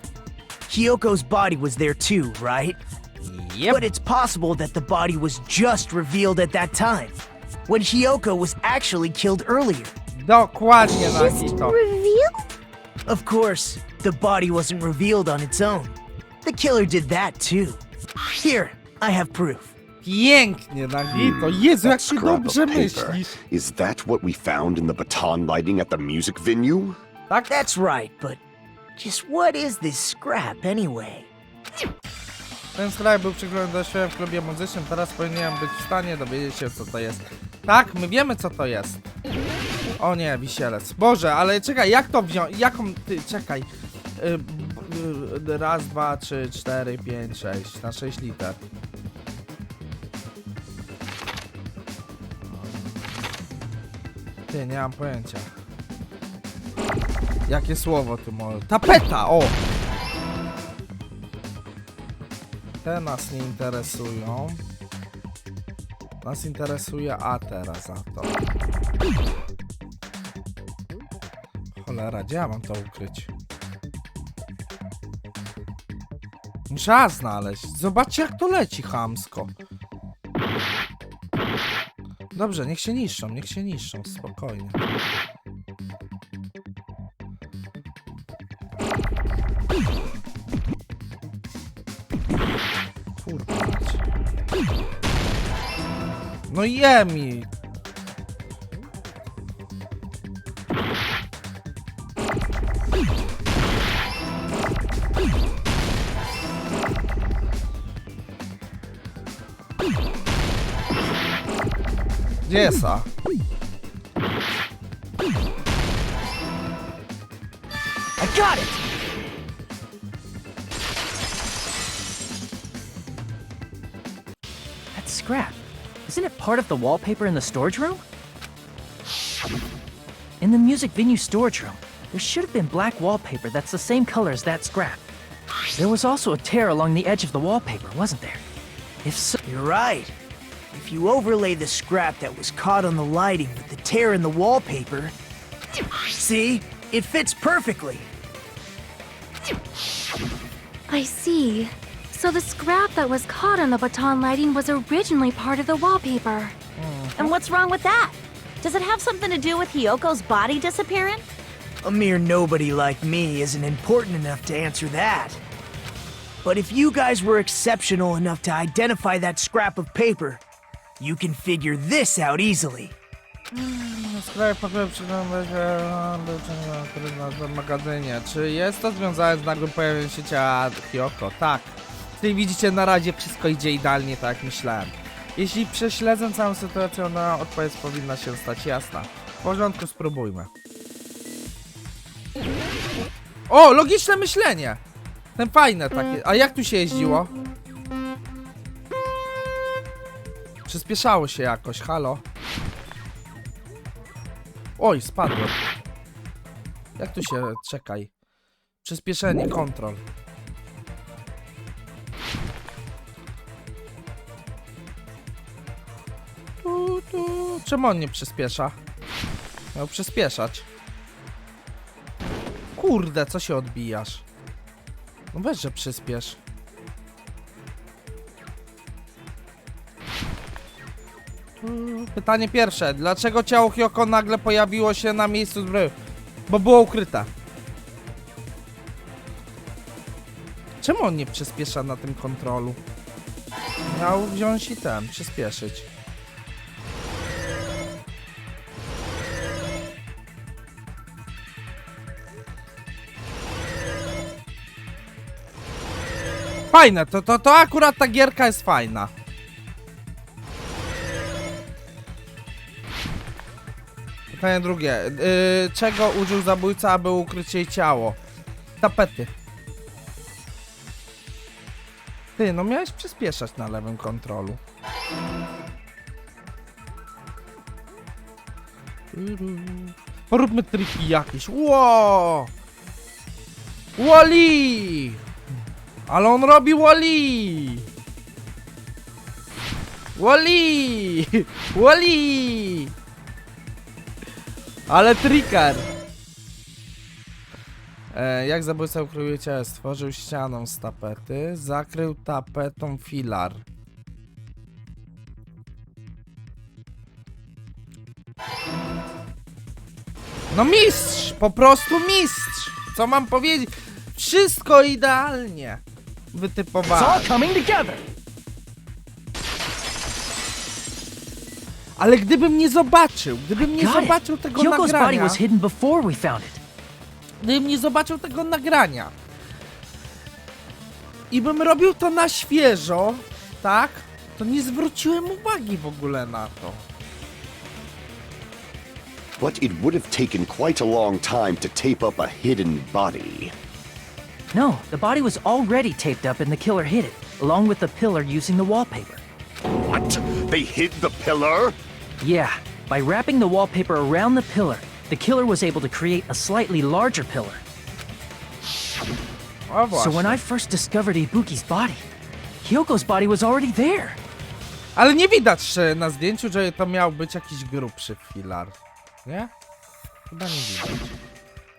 [SPEAKER 3] Hyoko's body was there too, right?
[SPEAKER 1] Yep.
[SPEAKER 3] But it's possible that the body was just revealed at that time, when Hyoko was actually killed earlier.
[SPEAKER 1] Dokładnie,
[SPEAKER 11] Just
[SPEAKER 1] Nagito.
[SPEAKER 11] revealed?
[SPEAKER 3] Of course, the body wasn't revealed on its own. The killer did that too. Here, I have proof.
[SPEAKER 1] Pięknie, Nagito. Jezu, jak
[SPEAKER 9] That
[SPEAKER 1] ty
[SPEAKER 9] scrap of
[SPEAKER 1] dobrze
[SPEAKER 9] paper.
[SPEAKER 1] myślisz.
[SPEAKER 9] Is that what we found in the baton lighting at the music venue?
[SPEAKER 1] Tak?
[SPEAKER 3] That's right, but just what is this scrap anyway?
[SPEAKER 1] Ten skraj był przyglądany w klubie muzycznym, teraz powinienem być w stanie dowiedzieć się, co to jest. Tak, my wiemy, co to jest. O nie, wisielec. Boże, ale czekaj, jak to wziąć? Jaką... Ty, czekaj. Raz, dwa, trzy, cztery, pięć, sześć. Na 6 liter. Ty, nie mam pojęcia. Jakie słowo tu może? Tapeta, o! Te nas nie interesują. Nas interesuje A teraz za to. Cholera, gdzie ja mam to ukryć? Muszę znaleźć. Zobaczcie, jak to leci chamsko. Dobrze, niech się niszczą, spokojnie. Kurwa mać. No mi. Gdzie jest A?
[SPEAKER 3] I got it!
[SPEAKER 7] That scrap. Isn't it part of the wallpaper in the storage room? In the music venue storage room, there should have been black wallpaper that's the same color as that scrap. There was also a tear along the edge of the wallpaper, wasn't there? If so,
[SPEAKER 3] You're right. If you overlay the scrap that was caught on the lighting with the tear in the wallpaper, see? It fits perfectly.
[SPEAKER 5] I see. So the scrap that was caught on the baton lighting was originally part of the wallpaper.
[SPEAKER 8] And what's wrong with that? Does it have something to do with Hiyoko's body disappearing?
[SPEAKER 3] A mere nobody like me isn't important enough to answer that. But if you guys were exceptional enough to identify that scrap of paper, you can figure this out easily.
[SPEAKER 1] Sklep pokoju przygląda się w magazynie. Czy jest to związane z nagłym pojawieniem się ciała Hyoko? Tak. Tutaj widzicie, na razie wszystko idzie idealnie tak jak myślałem. Jeśli prześledzę całą sytuację, ona odpowiedź powinna się stać jasna. W porządku, spróbujmy. O, logiczne myślenie! Ten fajne takie. A jak tu się jeździło? Przyspieszało się jakoś, halo? Oj, spadłem. Jak tu się... czekaj. Przyspieszenie, kontrol. Czemu on nie przyspiesza? Miał przyspieszać. Kurde, co się odbijasz? No weź, że przyspiesz. Pytanie pierwsze. Dlaczego ciało Hyoko nagle pojawiło się na miejscu zbrodni? Bo było ukryte. Czemu on nie przyspiesza na tym kontrolu? Miał wziąć i ten, przyspieszyć. Fajne, to akurat ta gierka jest fajna. Pytanie drugie. Czego użył zabójca, aby ukryć jej ciało? Tapety. Ty, no miałeś przyspieszać na lewym kontrolu. Poróbmy triki jakieś. Ło! Wally! Ale on robi Wally! Wally! Wally! Ale tricker! Jak zabójca ukrył ciało? Stworzył ścianą z tapety, zakrył tapetą filar. No mistrz! Po prostu mistrz! Co mam powiedzieć? Wszystko idealnie wytypowałem. Ale gdybym nie zobaczył tego nagrania, gdybym nie zobaczył tego nagrania i bym robił to na świeżo, tak, to nie zwróciłem uwagi w ogóle na to.
[SPEAKER 9] But it would have taken quite a long time to tape up a hidden body.
[SPEAKER 7] No, the body was already taped up and the killer hid it, along with the pillar using the wallpaper.
[SPEAKER 9] What? They hid the pillar?
[SPEAKER 7] Yeah, by wrapping the wallpaper around the pillar, the killer was able to create a slightly larger pillar. So when I first discovered Ibuki's body, Hyoko's body was already there.
[SPEAKER 1] Ale nie widać na zdjęciu, że to miał być jakiś grubszy filar. Nie? Chyba nie widać.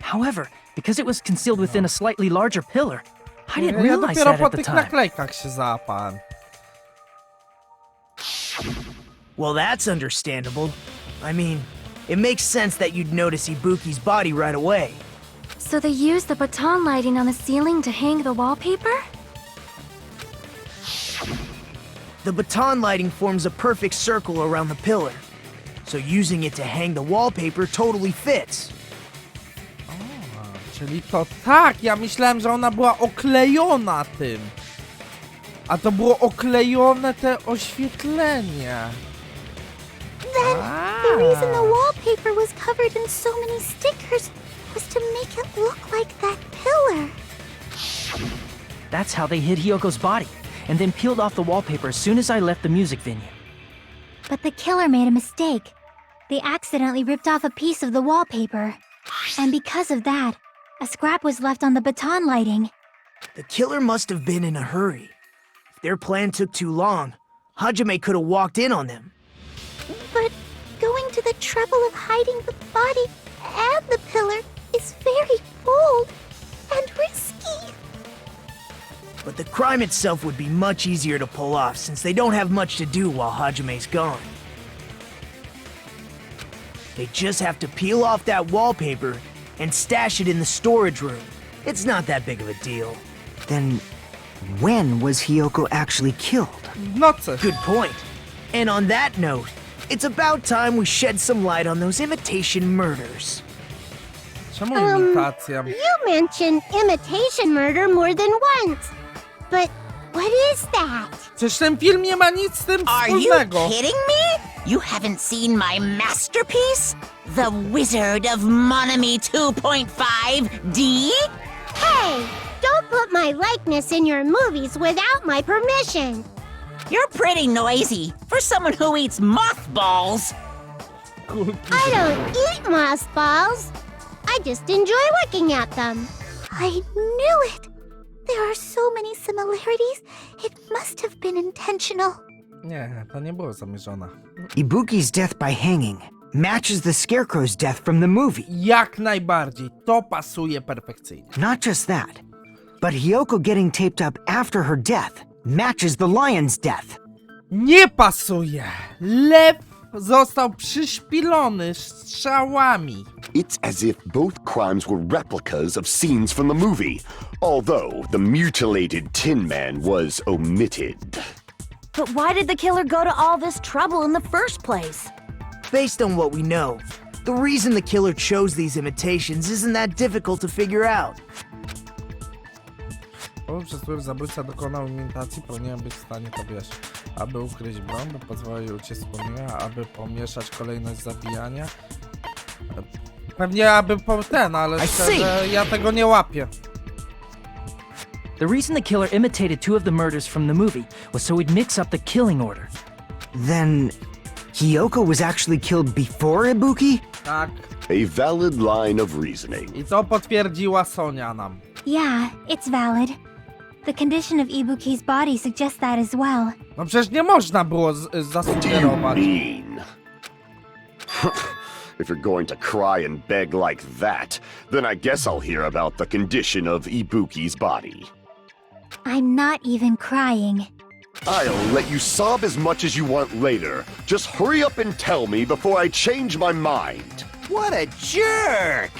[SPEAKER 7] However, because it was concealed within a slightly larger pillar, I didn't
[SPEAKER 1] Ja
[SPEAKER 7] realize
[SPEAKER 1] dopiero
[SPEAKER 7] that
[SPEAKER 1] po
[SPEAKER 7] at the
[SPEAKER 1] tych
[SPEAKER 7] time.
[SPEAKER 1] naklejkach się załapałem.
[SPEAKER 3] Well, that's understandable. I mean, it makes sense that you'd notice Ibuki's body right away.
[SPEAKER 5] So they used the baton lighting on the ceiling to hang the wallpaper?
[SPEAKER 3] The baton lighting forms a perfect circle around the pillar, so using it to hang the wallpaper totally fits.
[SPEAKER 1] Czyli to tak, ja myślałem, że ona była oklejona tym. A to było oklejone te oświetlenie.
[SPEAKER 11] Then, the reason the wallpaper was covered in so many stickers was to make it look like that pillar.
[SPEAKER 7] That's how they hid Hyoko's body, and then peeled off the wallpaper as soon as I left the music venue.
[SPEAKER 6] But the killer made a mistake. They accidentally ripped off a piece of the wallpaper. And because of that, a scrap was left on the baton lighting.
[SPEAKER 3] The killer must have been in a hurry. If their plan took too long, Hajime could have walked in on them.
[SPEAKER 11] But going to the trouble of hiding the body and the pillar is very bold and risky.
[SPEAKER 3] But the crime itself would be much easier to pull off since they don't have much to do while Hajime's gone. They just have to peel off that wallpaper and stash it in the storage room. It's not that big of a deal.
[SPEAKER 10] Then, when was Hyoko actually killed?
[SPEAKER 1] W nocy.
[SPEAKER 3] Good point. And on that note, It's about time we shed some light on those imitation murders.
[SPEAKER 1] Czemu imitacja?
[SPEAKER 11] You mentioned imitation murder more than once. But what is that?
[SPEAKER 1] Przecież ten film nie ma nic z tym
[SPEAKER 2] Are you
[SPEAKER 1] wspólnego.
[SPEAKER 2] kidding me? You haven't seen my masterpiece? The Wizard of Monami 2.5D?
[SPEAKER 11] Hey, don't put my likeness in your movies without my permission.
[SPEAKER 2] You're pretty noisy for someone who eats mothballs.
[SPEAKER 11] I don't eat mothballs. I just enjoy looking at them. I knew it. There are so many similarities. It must have been intentional.
[SPEAKER 1] Nie, to nie było zamierzone.
[SPEAKER 10] Ibuki's death by hanging matches the Scarecrow's death from the movie.
[SPEAKER 1] Jak najbardziej. To pasuje perfekcyjnie.
[SPEAKER 10] Not just that, but Hiyoko getting taped up after her death matches the lion's death.
[SPEAKER 1] Nie pasuje. Lew został przyszpilony strzałami.
[SPEAKER 9] It's as if both crimes were replicas of scenes from the movie, although the mutilated Tin Man was omitted.
[SPEAKER 8] But why did the killer go to all this trouble in the first place?
[SPEAKER 3] Based on what we know, the reason the killer chose these imitations isn't that difficult to figure out.
[SPEAKER 1] Przez który zabójca dokonał imitacji, powinien być w stanie to wiesz, aby ukryć broń, by pozwolić uciec z pomnienia, aby pomieszać kolejność zabijania. Pewnie aby ale szczerze, ja tego nie łapię.
[SPEAKER 7] The reason the killer imitated two of the murders from the movie was so he'd mix up the killing order.
[SPEAKER 10] Then Hiyoko was actually killed before Ibuki?
[SPEAKER 1] Tak.
[SPEAKER 9] A valid line of reasoning.
[SPEAKER 1] I to potwierdziła Sonia nam.
[SPEAKER 6] Yeah, it's valid. The condition of Ibuki's body suggests that as well.
[SPEAKER 1] No przecież nie można było zasugerować.
[SPEAKER 9] Mean. If you're going to cry and beg like that, then I guess I'll hear about the condition of Ibuki's body.
[SPEAKER 6] I'm not even crying.
[SPEAKER 9] I'll let you sob as much as you want later. Just hurry up and tell me before I change my mind.
[SPEAKER 3] What a jerk!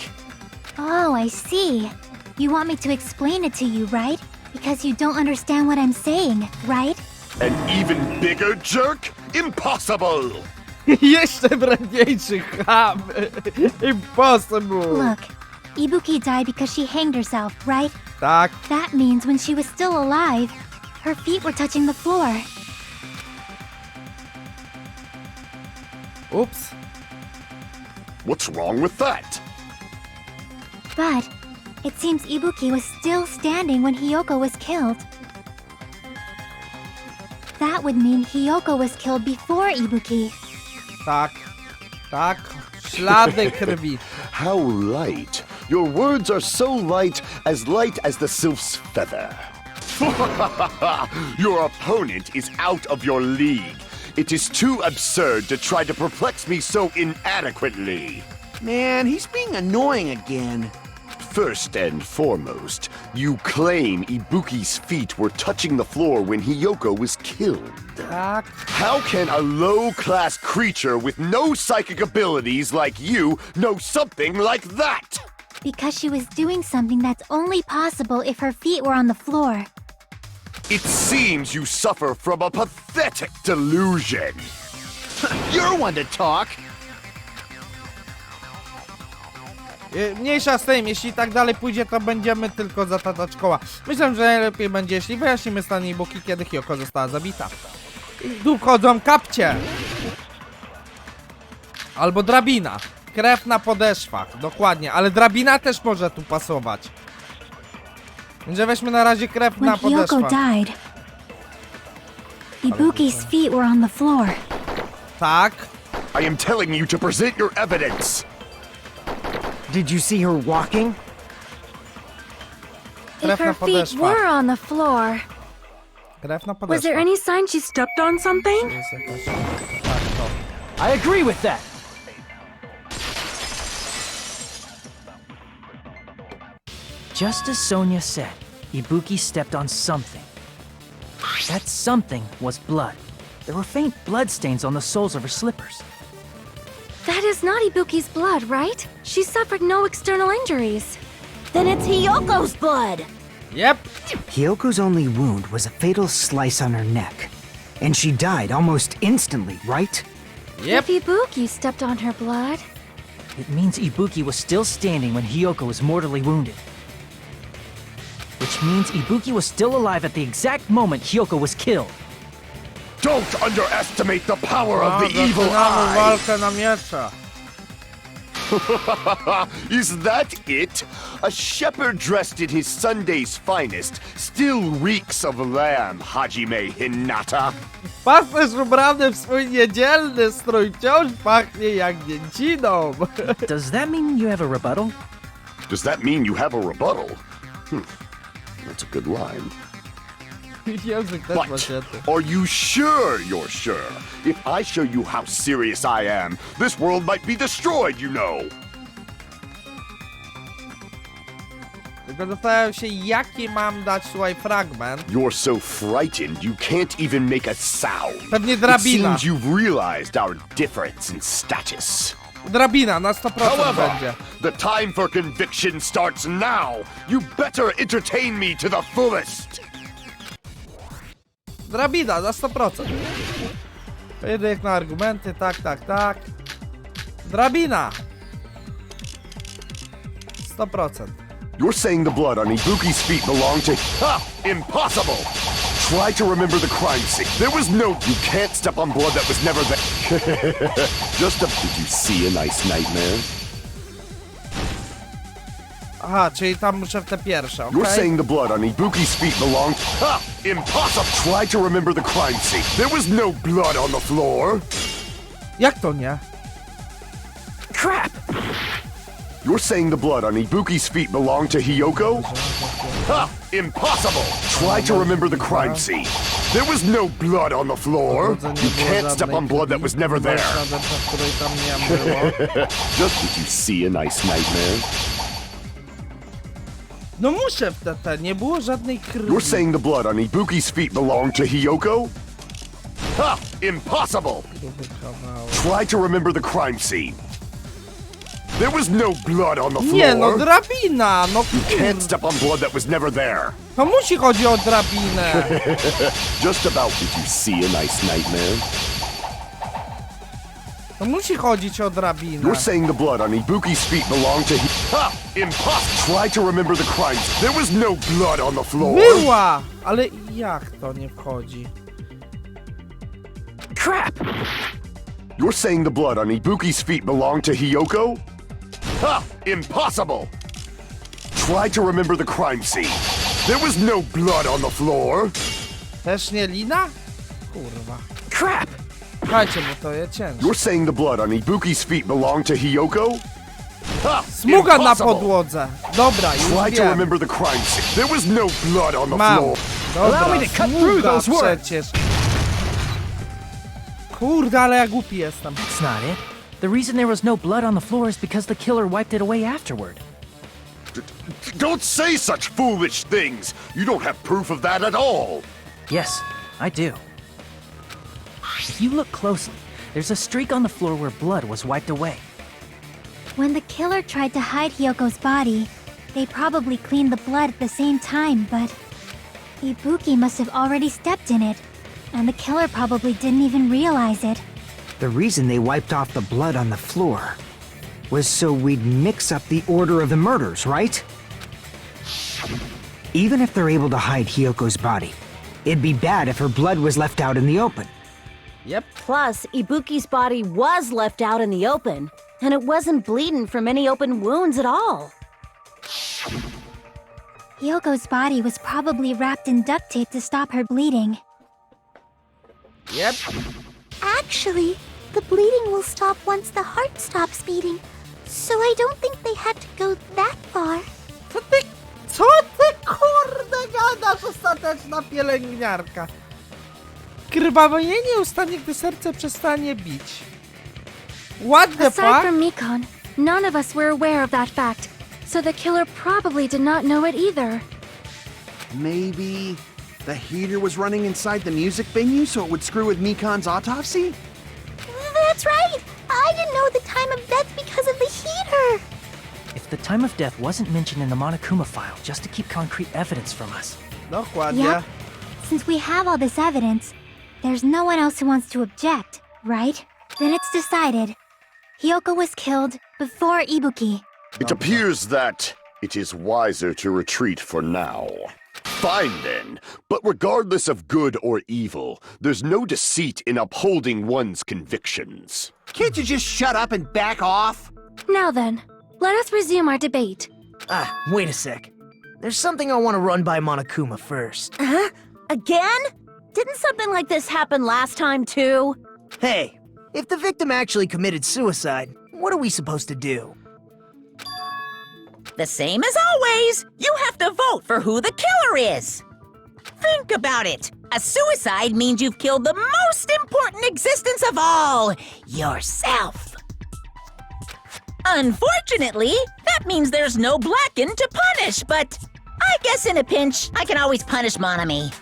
[SPEAKER 6] Oh, I see. You want me to explain it to you, right? Because you don't understand what I'm saying, right?
[SPEAKER 9] An even bigger jerk? Impossible!
[SPEAKER 1] Jeszcze wredniejszy ham. Impossible.
[SPEAKER 6] Look, Ibuki died because she hanged herself, right?
[SPEAKER 1] Tak.
[SPEAKER 6] That means when she was still alive, her feet were touching the floor.
[SPEAKER 1] Oops.
[SPEAKER 9] What's wrong with that?
[SPEAKER 6] But it seems Ibuki was still standing when Hiyoko was killed. That would mean Hiyoko was killed before Ibuki.
[SPEAKER 1] Tak. Tak. Ślady krwi.
[SPEAKER 9] How light. Your words are so light as the sylph's feather. Your opponent is out of your league. It is too absurd to try to perplex me so inadequately.
[SPEAKER 4] Man, he's being annoying again.
[SPEAKER 9] First and foremost, you claim Ibuki's feet were touching the floor when Hiyoko was killed.
[SPEAKER 1] Tak.
[SPEAKER 9] How can a low-class creature with no psychic abilities like you know something like that?
[SPEAKER 6] Because she was doing something that's only possible if her feet were on the floor.
[SPEAKER 9] It seems you suffer from a pathetic delusion.
[SPEAKER 4] You're one to talk.
[SPEAKER 1] Mniejsza z tym, jeśli tak dalej pójdzie, to będziemy tylko zatacać koła. Myślę, że najlepiej będzie, jeśli wyjaśnimy stan Ibuki, kiedy Hiyoko została zabita. I tu wchodzą kapcie. Albo drabina. Krew na podeszwach, dokładnie, ale drabina też może tu pasować. Więc weźmy na razie krew
[SPEAKER 6] When
[SPEAKER 1] na
[SPEAKER 6] Hiyoko
[SPEAKER 1] podeszwach.
[SPEAKER 6] died, Ibuki's feet were on the floor.
[SPEAKER 1] Tak.
[SPEAKER 9] I am telling you to present your evidence.
[SPEAKER 10] Did you see her walking?
[SPEAKER 5] If her feet were on the floor,
[SPEAKER 1] Krew na podeszwach.
[SPEAKER 5] was there any sign she stepped on something?
[SPEAKER 1] Jest jakaś... Tak, to.
[SPEAKER 7] I agree with that. Just as Sonia said, Ibuki stepped on something. That something was blood. There were faint blood stains on the soles of her slippers.
[SPEAKER 5] That is not Ibuki's blood, right? She suffered no external injuries.
[SPEAKER 8] Then it's Hiyoko's blood!
[SPEAKER 1] Yep.
[SPEAKER 10] Hiyoko's only wound was a fatal slice on her neck. And she died almost instantly, right?
[SPEAKER 1] Yep.
[SPEAKER 5] If Ibuki stepped on her blood,
[SPEAKER 7] It means Ibuki was still standing when Hiyoko was mortally wounded. Which means Ibuki was still alive at the exact moment Hiyoko was killed.
[SPEAKER 9] Don't underestimate the power of the evil
[SPEAKER 1] Zaczynamy
[SPEAKER 9] eye!
[SPEAKER 1] walkę na miecze.
[SPEAKER 9] Is that it? A shepherd dressed in his Sunday's finest still reeks of lamb, Hajime Hinata.
[SPEAKER 1] Pasterz ubrany w swój niedzielny strój wciąż pachnie jak mięciną.
[SPEAKER 7] Does that mean you have a rebuttal?
[SPEAKER 9] Does that mean you have a rebuttal? That's a good line.
[SPEAKER 1] Język też ma
[SPEAKER 9] But
[SPEAKER 1] świetny.
[SPEAKER 9] are you sure you're sure? If I show you how serious I am, this world might be destroyed, you know.
[SPEAKER 1] Tylko zastanawiam się, jaki mam dać, słuchaj, fragment.
[SPEAKER 9] You're so frightened you can't even make a sound.
[SPEAKER 1] Pewnie
[SPEAKER 9] It
[SPEAKER 1] drabina.
[SPEAKER 9] seems you've realized our difference in status.
[SPEAKER 1] Drabina, na 100%
[SPEAKER 9] However,
[SPEAKER 1] będzie.
[SPEAKER 9] the time for conviction starts now. You better entertain me to the fullest.
[SPEAKER 1] Drabina, na 100%. Pojedynek na argumenty, tak. Drabina. 100%.
[SPEAKER 9] You're saying the blood on Ibuki's feet belonged to... Ha! Impossible! Try to remember the crime scene. There was no... You can't step on blood that was never there. Did you see a nice nightmare?
[SPEAKER 1] Aha, czyli tam muszę w te pierwsze, okej?
[SPEAKER 9] You're saying the blood on Ibuki's feet belonged... Ha! Impossible! Try to remember the crime scene. There was no blood on the floor.
[SPEAKER 1] Jak to nie?
[SPEAKER 7] Crap!
[SPEAKER 9] You're saying the blood on Ibuki's feet belonged to Hiyoko? Ha! Impossible! Try to remember the crime scene. There was no blood on the floor. You can't step on blood that was never there. Did you see a nice nightmare?
[SPEAKER 1] No muszę w te, nie było żadnej krwi.
[SPEAKER 9] You're saying the blood on Ibuki's feet belonged to Hiyoko? Ha! Impossible! Try to remember the crime scene. There was no blood on the floor.
[SPEAKER 1] Nie, no drabina, no
[SPEAKER 9] You can't step on blood that was never there.
[SPEAKER 1] To musi chodzić o drabinę.
[SPEAKER 9] Just about. Did you see a nice nightmare?
[SPEAKER 1] To musi chodzić o drabinę.
[SPEAKER 9] You're saying the blood on Ibuki's feet belonged to... Ha! Impossible! Try to remember the crime. There was no blood on the floor.
[SPEAKER 1] Była! Ale jak to nie wchodzi?
[SPEAKER 7] Crap!
[SPEAKER 9] You're saying the blood on Ibuki's feet belonged to Hiyoko? Ha! Impossible! Try to remember the crime scene. There was no blood on the floor.
[SPEAKER 1] Też nie lina? Kurwa.
[SPEAKER 7] Crap!
[SPEAKER 1] Słuchajcie, bo to jest ciężko.
[SPEAKER 9] You're saying the blood on Ibuki's feet belonged to Hiyoko? Ha!
[SPEAKER 1] Smuga na
[SPEAKER 9] Impossible!
[SPEAKER 1] podłodze. Dobra, już
[SPEAKER 9] Try to
[SPEAKER 1] wiem.
[SPEAKER 9] remember the crime scene. There was no blood on the
[SPEAKER 1] Mam.
[SPEAKER 9] floor.
[SPEAKER 1] Dobra,
[SPEAKER 10] Allow me to cut through
[SPEAKER 1] smuga
[SPEAKER 10] those words.
[SPEAKER 1] przecież. Kurde, ale ja głupi jestem.
[SPEAKER 7] That's not it. The reason there was no blood on the floor is because the killer wiped it away afterward.
[SPEAKER 9] Don't say such foolish things. You don't have proof of that at all.
[SPEAKER 7] Yes, I do. If you look closely, there's a streak on the floor where blood was wiped away.
[SPEAKER 6] When the killer tried to hide Hyoko's body, they probably cleaned the blood at the same time, but Ibuki must have already stepped in it, and the killer probably didn't even realize it.
[SPEAKER 10] The reason they wiped off the blood on the floor was so we'd mix up the order of the murders, right? Even if they're able to hide Hyoko's body, it'd be bad if her blood was left out in the open.
[SPEAKER 1] Yep.
[SPEAKER 8] Plus, Ibuki's body was left out in the open, and it wasn't bleeding from any open wounds at all.
[SPEAKER 6] Hyoko's body was probably wrapped in duct tape to stop her bleeding.
[SPEAKER 1] Yep.
[SPEAKER 11] Actually, the bleeding will stop once the heart stops beating. So I don't think they had to go that far.
[SPEAKER 1] Co ty kurde gadasz, ostateczna pielęgniarka? Krwawienie ustanie, gdy serce przestanie bić. What the
[SPEAKER 5] aside
[SPEAKER 1] fuck?
[SPEAKER 5] from Mikon, none of us were aware of that fact, so the killer probably did not know it either.
[SPEAKER 4] Maybe the heater was running inside the music venue so it would screw with Mikon's autopsy?
[SPEAKER 11] That's right! I didn't know the time of death because of the heater!
[SPEAKER 7] If the time of death wasn't mentioned in the Monokuma file just to keep concrete evidence from us.
[SPEAKER 1] Dokładnie.
[SPEAKER 6] Yep. Since we have all this evidence, there's no one else who wants to object, right? Then it's decided. Hyoko was killed before Ibuki.
[SPEAKER 9] It appears that it is wiser to retreat for now. Fine then, but regardless of good or evil, there's no deceit in upholding one's convictions.
[SPEAKER 4] Can't you just shut up and back off?
[SPEAKER 5] Now then, let us resume our debate.
[SPEAKER 3] Wait a sec. There's something I want to run by Monokuma first.
[SPEAKER 8] Huh? Again? Didn't something like this happen last time, too?
[SPEAKER 3] Hey, if the victim actually committed suicide, what are we supposed to do?
[SPEAKER 2] The same as always. You have to vote for who the killer is. Think about it. A suicide means you've killed the most important existence of all, yourself. Unfortunately, that means there's no Blacken to punish, but I guess in a pinch, I can always punish Monami.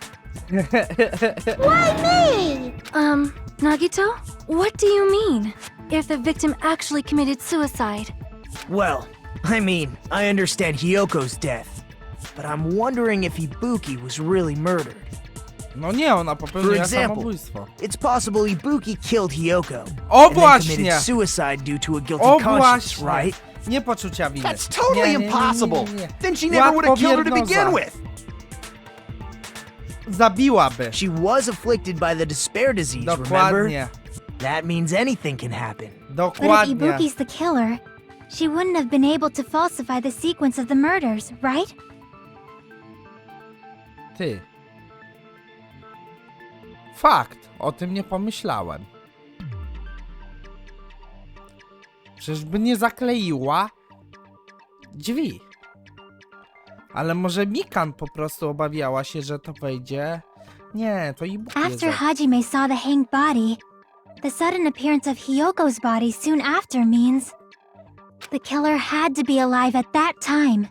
[SPEAKER 11] Why me?
[SPEAKER 5] Nagito, what do you mean? If the victim actually committed suicide?
[SPEAKER 3] Well, I mean, I understand Hyoko's death, but I'm wondering if Ibuki was really murdered.
[SPEAKER 1] No nie, ona
[SPEAKER 3] For
[SPEAKER 1] popełniła
[SPEAKER 3] example,
[SPEAKER 1] samobójstwo.
[SPEAKER 3] it's possible Ibuki killed Hyoko
[SPEAKER 1] O
[SPEAKER 3] and then
[SPEAKER 1] właśnie!
[SPEAKER 3] committed suicide due to a guilty
[SPEAKER 1] O
[SPEAKER 3] conscience,
[SPEAKER 1] właśnie!
[SPEAKER 3] right?
[SPEAKER 1] Nie poczucia winy.
[SPEAKER 4] That's totally
[SPEAKER 1] Nie, nie, nie,
[SPEAKER 4] impossible.
[SPEAKER 1] nie, nie, nie.
[SPEAKER 4] Then she never would have killed her to
[SPEAKER 1] Łatwowiernoza.
[SPEAKER 4] begin with.
[SPEAKER 1] Zabiłaby.
[SPEAKER 3] She was afflicted by the despair disease, remember?
[SPEAKER 1] Dokładnie.
[SPEAKER 3] That means anything can happen.
[SPEAKER 6] But if
[SPEAKER 1] Dokładnie.
[SPEAKER 6] Ibuki's the killer, she wouldn't have been able to falsify the sequence of the murders, right?
[SPEAKER 1] Ty. Fakt. O tym nie pomyślałem. Czyżby nie zakleiła drzwi? Ale może Mikan po prostu obawiała się, że to wejdzie. Nie, to Ibuki jest
[SPEAKER 6] After Hajime saw the hanged body, the sudden appearance of Hyoko's body soon after means the killer had to be alive at that time.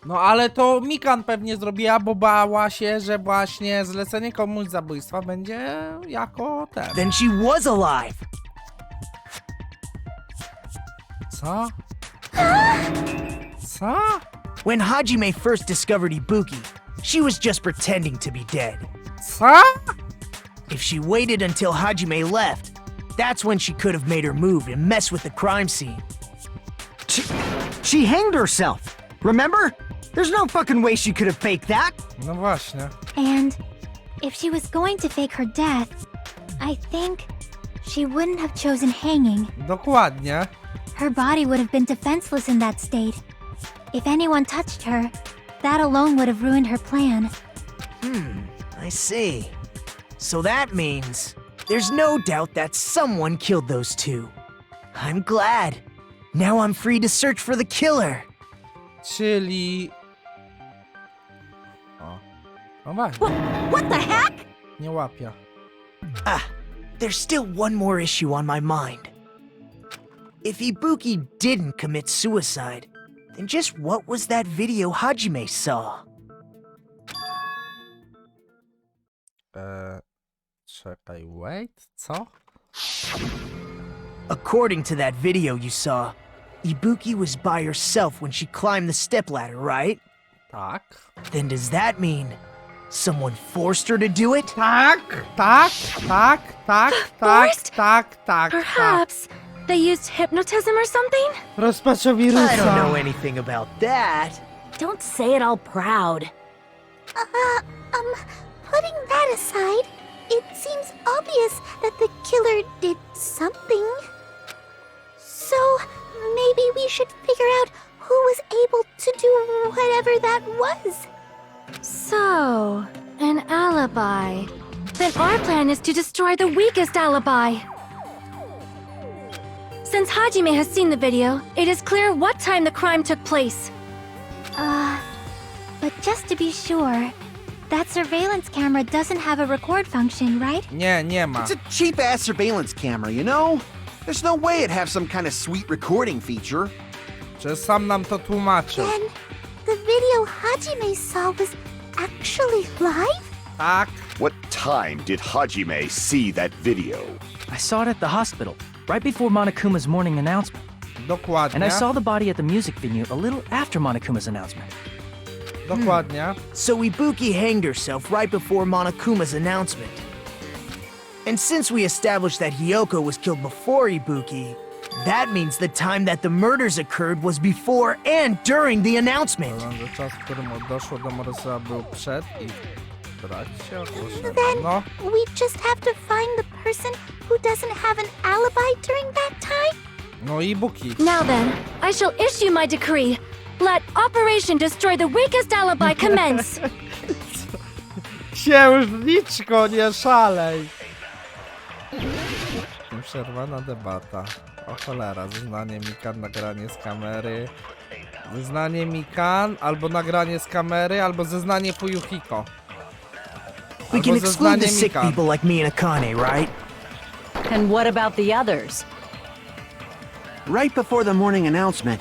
[SPEAKER 1] No ale to Mikan pewnie zrobiła, bo bała się, że właśnie zlecenie komuś zabójstwa będzie jako ten.
[SPEAKER 3] Then she was alive!
[SPEAKER 1] Co? Co?
[SPEAKER 3] When Hajime first discovered Ibuki, she was just pretending to be dead.
[SPEAKER 1] Co?
[SPEAKER 3] If she waited until Hajime left, that's when she could have made her move and mess with the crime scene.
[SPEAKER 10] She hanged herself. Remember? There's no fucking way she could have faked that.
[SPEAKER 1] No właśnie.
[SPEAKER 6] And if she was going to fake her death, I think she wouldn't have chosen hanging.
[SPEAKER 1] Dokładnie.
[SPEAKER 6] Her body would have been defenseless in that state. If anyone touched her, that alone would have ruined her plan.
[SPEAKER 3] I see. So that means there's no doubt that someone killed those two. I'm glad. Now I'm free to search for the killer.
[SPEAKER 1] Czyli... O. No właśnie.
[SPEAKER 2] What the heck?
[SPEAKER 1] Nie łapia.
[SPEAKER 3] There's still one more issue on my mind. If Ibuki didn't commit suicide, then just what was that video Hajime saw?
[SPEAKER 1] Czekaj, wait, co?
[SPEAKER 3] According to that video you saw, Ibuki was by herself when she climbed the stepladder, right?
[SPEAKER 1] Tak.
[SPEAKER 3] Then does that mean someone forced her to do it?
[SPEAKER 1] Tak, tak, tak, tak, tak,
[SPEAKER 5] Forced?
[SPEAKER 1] tak, tak, tak.
[SPEAKER 5] Perhaps they used hypnotism or something?
[SPEAKER 1] Rozpacza
[SPEAKER 3] I don't know
[SPEAKER 1] wirusa.
[SPEAKER 3] anything about that.
[SPEAKER 8] Don't say it all proud.
[SPEAKER 11] Putting that aside, it seems obvious that the killer did something. So, maybe we should figure out who was able to do whatever that was.
[SPEAKER 5] So, an alibi. Then our plan is to destroy the weakest alibi. Since Hajime has seen the video, it is clear what time the crime took place.
[SPEAKER 6] But just to be sure, that surveillance camera doesn't have a record function, right?
[SPEAKER 1] Nie, nie ma.
[SPEAKER 4] It's a cheap-ass surveillance camera, you know? There's no way it'd have some kind of sweet recording feature.
[SPEAKER 1] Że sam nam to tłumaczył.
[SPEAKER 11] Then, the video Hajime saw was actually live?
[SPEAKER 1] Tak.
[SPEAKER 9] What time did Hajime see that video?
[SPEAKER 7] I saw it at the hospital, right before Monokuma's morning announcement.
[SPEAKER 1] Dokładnie.
[SPEAKER 7] And I saw the body at the music venue a little after Monokuma's announcement.
[SPEAKER 1] Dokładnie.
[SPEAKER 3] So Ibuki hanged herself right before Monokuma's announcement. And since we established that Hiyoko was killed before Ibuki, that means the time that the murders occurred was before and during the announcement.
[SPEAKER 1] Czas, w którym doszło do morderstwa, był przed i w trakcie ogłoszenia.
[SPEAKER 11] Then
[SPEAKER 1] No,
[SPEAKER 11] we just have to find the person who doesn't have an alibi during that time?
[SPEAKER 1] no i Buki.
[SPEAKER 5] Now then, I shall issue my decree. Let Operation Destroy the Weakest Alibi commence.
[SPEAKER 1] Księżniczko, nie szalej! Przerwana debata. O cholera, zeznanie Mikan, nagranie z kamery. Zeznanie Mikan, albo nagranie z kamery, albo zeznanie Fuyuhiko.
[SPEAKER 3] We can
[SPEAKER 1] Albo
[SPEAKER 3] exclude the
[SPEAKER 1] zeznanie
[SPEAKER 3] sick
[SPEAKER 1] Mikan.
[SPEAKER 3] people like me and Akane, right?
[SPEAKER 8] And what about the others?
[SPEAKER 4] Right before the morning announcement,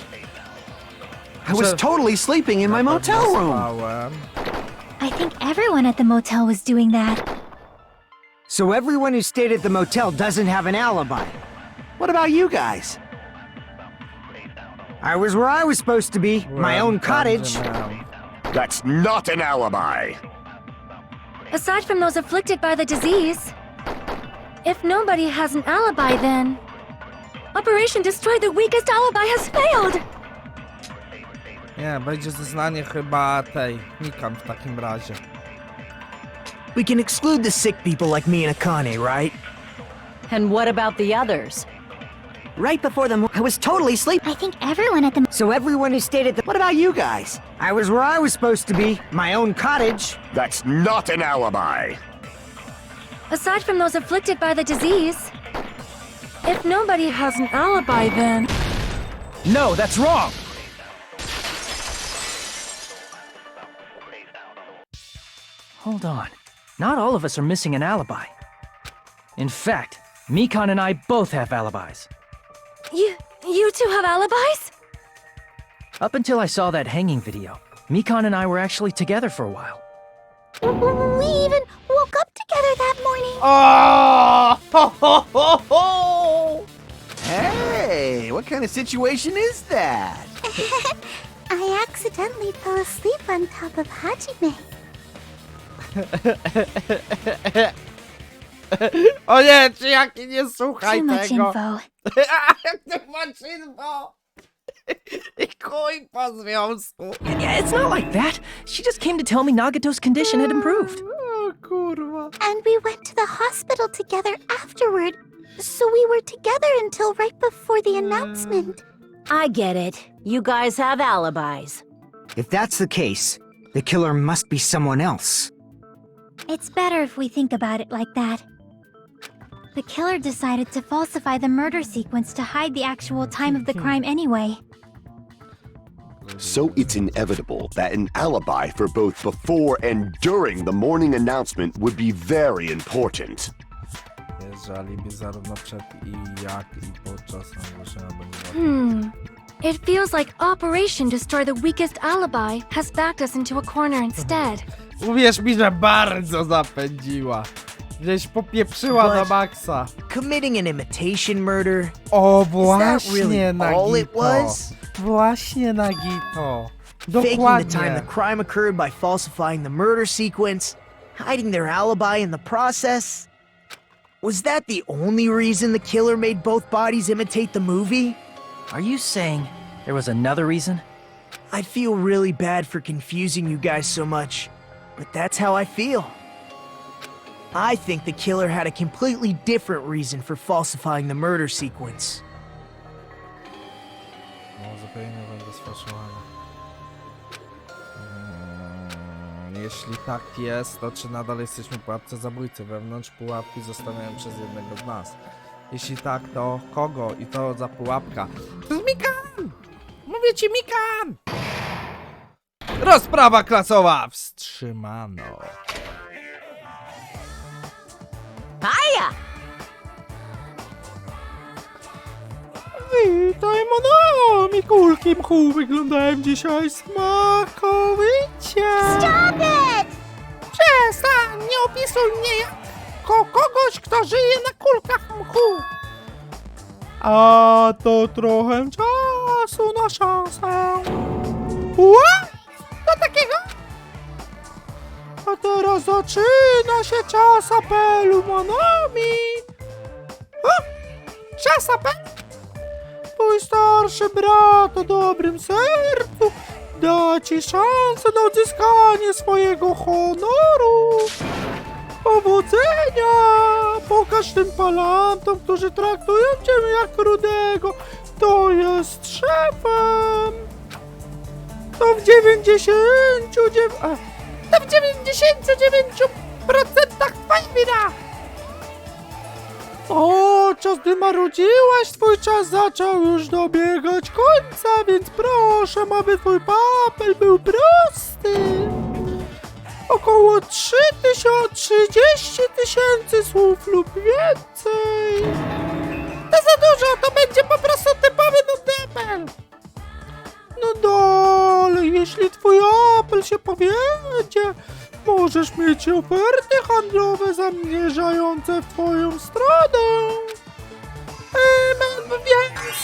[SPEAKER 4] I was totally sleeping in my motel room.
[SPEAKER 1] Spałem.
[SPEAKER 6] I think everyone at the motel was doing that.
[SPEAKER 10] So everyone who stayed at the motel doesn't have an alibi.
[SPEAKER 4] What about you guys?
[SPEAKER 10] I was where I was supposed to be, my own cottage.
[SPEAKER 9] That's not an alibi.
[SPEAKER 5] Aside from those afflicted by the disease, if nobody has an alibi, then Operation Destroy the Weakest Alibi has failed.
[SPEAKER 1] Nie, będzie zeznanie chyba tej Mikan w takim razie.
[SPEAKER 3] We can exclude the sick people like me and Akane, right?
[SPEAKER 8] And what about the others?
[SPEAKER 10] Right before I was totally sleeping.
[SPEAKER 6] I think everyone at the
[SPEAKER 10] So everyone who stayed at the
[SPEAKER 4] What about you guys?
[SPEAKER 10] I was where I was supposed to be, my own cottage.
[SPEAKER 9] That's not an alibi.
[SPEAKER 5] Aside from those afflicted by the disease, if nobody has an alibi, then
[SPEAKER 10] No, that's wrong.
[SPEAKER 7] Hold on. Not all of us are missing an alibi. In fact, Mikan and I both have alibis.
[SPEAKER 5] you two have alibis?
[SPEAKER 7] Up until I saw that hanging video, Mikan and I were actually together for a while.
[SPEAKER 11] We even woke up together that morning.
[SPEAKER 1] Oh! Ho, ho, ho, ho!
[SPEAKER 4] Hey, what kind of situation is that?
[SPEAKER 11] I accidentally fell asleep on top of Hajime.
[SPEAKER 1] O nie, czy jaki nie słuchaj
[SPEAKER 6] too much
[SPEAKER 1] tego.
[SPEAKER 6] info.
[SPEAKER 1] Too much info. I chuj po związku.
[SPEAKER 7] Yeah, it's not like that. She just came to tell me Nagato's condition had improved.
[SPEAKER 1] O kurwa.
[SPEAKER 11] And we went to the hospital together afterward. So we were together until right before the announcement.
[SPEAKER 8] I get it. You guys have alibis.
[SPEAKER 10] If that's the case, the killer must be someone else.
[SPEAKER 6] It's better if we think about it like that. The killer decided to falsify the murder sequence to hide the actual time of the crime anyway.
[SPEAKER 9] So it's inevitable that an alibi for both before and during the morning announcement would be very important.
[SPEAKER 1] Jeżeli by zarówno przed i jak i podczas ogłoszenia będzie
[SPEAKER 5] It feels like Operation Destroy the Weakest Alibi has backed us into a corner instead.
[SPEAKER 1] Uwierz mi, że bardzo zapędziła. Gdzieś popieprzyła na maksa.
[SPEAKER 3] Committing an imitation murder?
[SPEAKER 1] O,
[SPEAKER 3] Is that
[SPEAKER 1] właśnie
[SPEAKER 3] really all it
[SPEAKER 1] Nagito.
[SPEAKER 3] was?
[SPEAKER 1] Właśnie Nagito.
[SPEAKER 3] Faking the time
[SPEAKER 1] Dokładnie.
[SPEAKER 3] the crime occurred by falsifying the murder sequence, hiding their alibi in the process? Was that the only reason the killer made both bodies imitate the movie?
[SPEAKER 7] Are you saying there was another reason?
[SPEAKER 3] I feel really bad for confusing you guys so much, but that's how I feel. I think the killer had a completely different reason for falsifying the murder sequence.
[SPEAKER 1] Jeśli tak jest, to czy nadal jesteśmy w pułapce zabójcy? Wewnątrz pułapki zostawiają przez jednego z nas. Jeśli tak, to kogo? I to za pułapka? To jest Mikan! Mówię ci, Mikan! Rozprawa klasowa wstrzymano.
[SPEAKER 2] Hiya!
[SPEAKER 1] Witaj, Mono! Mi kulki mchu wyglądałem dzisiaj smakowicie!
[SPEAKER 11] Stop it!
[SPEAKER 1] Przestań! Nie opisuj mnie jako kogoś, kto żyje na kulkach mchu! A to trochę czasu na szansę. What? Co takiego? A A teraz zaczyna się czas apelu, Monami. Czas apelu? Twój starszy brat o dobrym sercu da ci szansę na odzyskanie swojego honoru. Powodzenia! Pokaż tym palantom, którzy traktują cię jak rudego, kto jest szefem. To w 99% twoja wina! O, czas gdy marudziłaś, twój czas zaczął już dobiegać końca, więc proszę, aby twój papel był prosty. Około 30 tysięcy słów lub więcej. To za dużo, to będzie po prostu typowy nudepel. No dalej, jeśli twój apel się powiedzie, możesz mieć oferty handlowe zamierzające w twoją stronę. Więc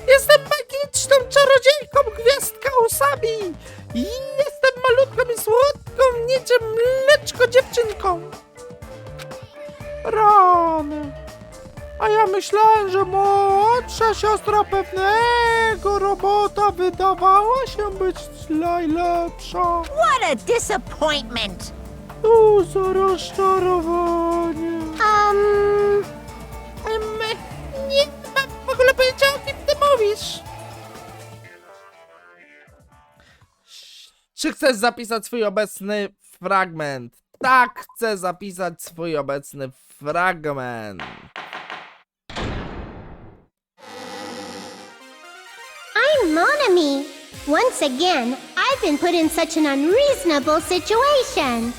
[SPEAKER 1] jestem magiczną czarodziejką gwiazdkałusami i jestem malutką i słodką niczym mleczko dziewczynką. Rany. A ja myślałem, że młodsza siostra pewnego robota wydawała się być najlepsza.
[SPEAKER 2] What a disappointment!
[SPEAKER 1] Za rozczarowanie. Nie mam w ogóle pojęcia, o kim ty mówisz. Czy chcesz zapisać swój obecny fragment? Tak, chcę zapisać swój obecny fragment.
[SPEAKER 11] I'm Monami. Once again, I've been put in such an unreasonable situation.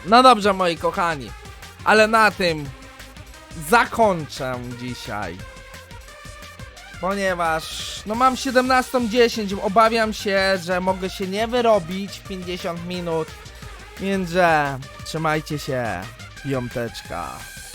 [SPEAKER 1] No dobrze, moi kochani, ale na tym zakończę dzisiaj. Ponieważ, no mam 17:10, obawiam się, że mogę się nie wyrobić w 50 minut. Więc, że trzymajcie się, piąteczka.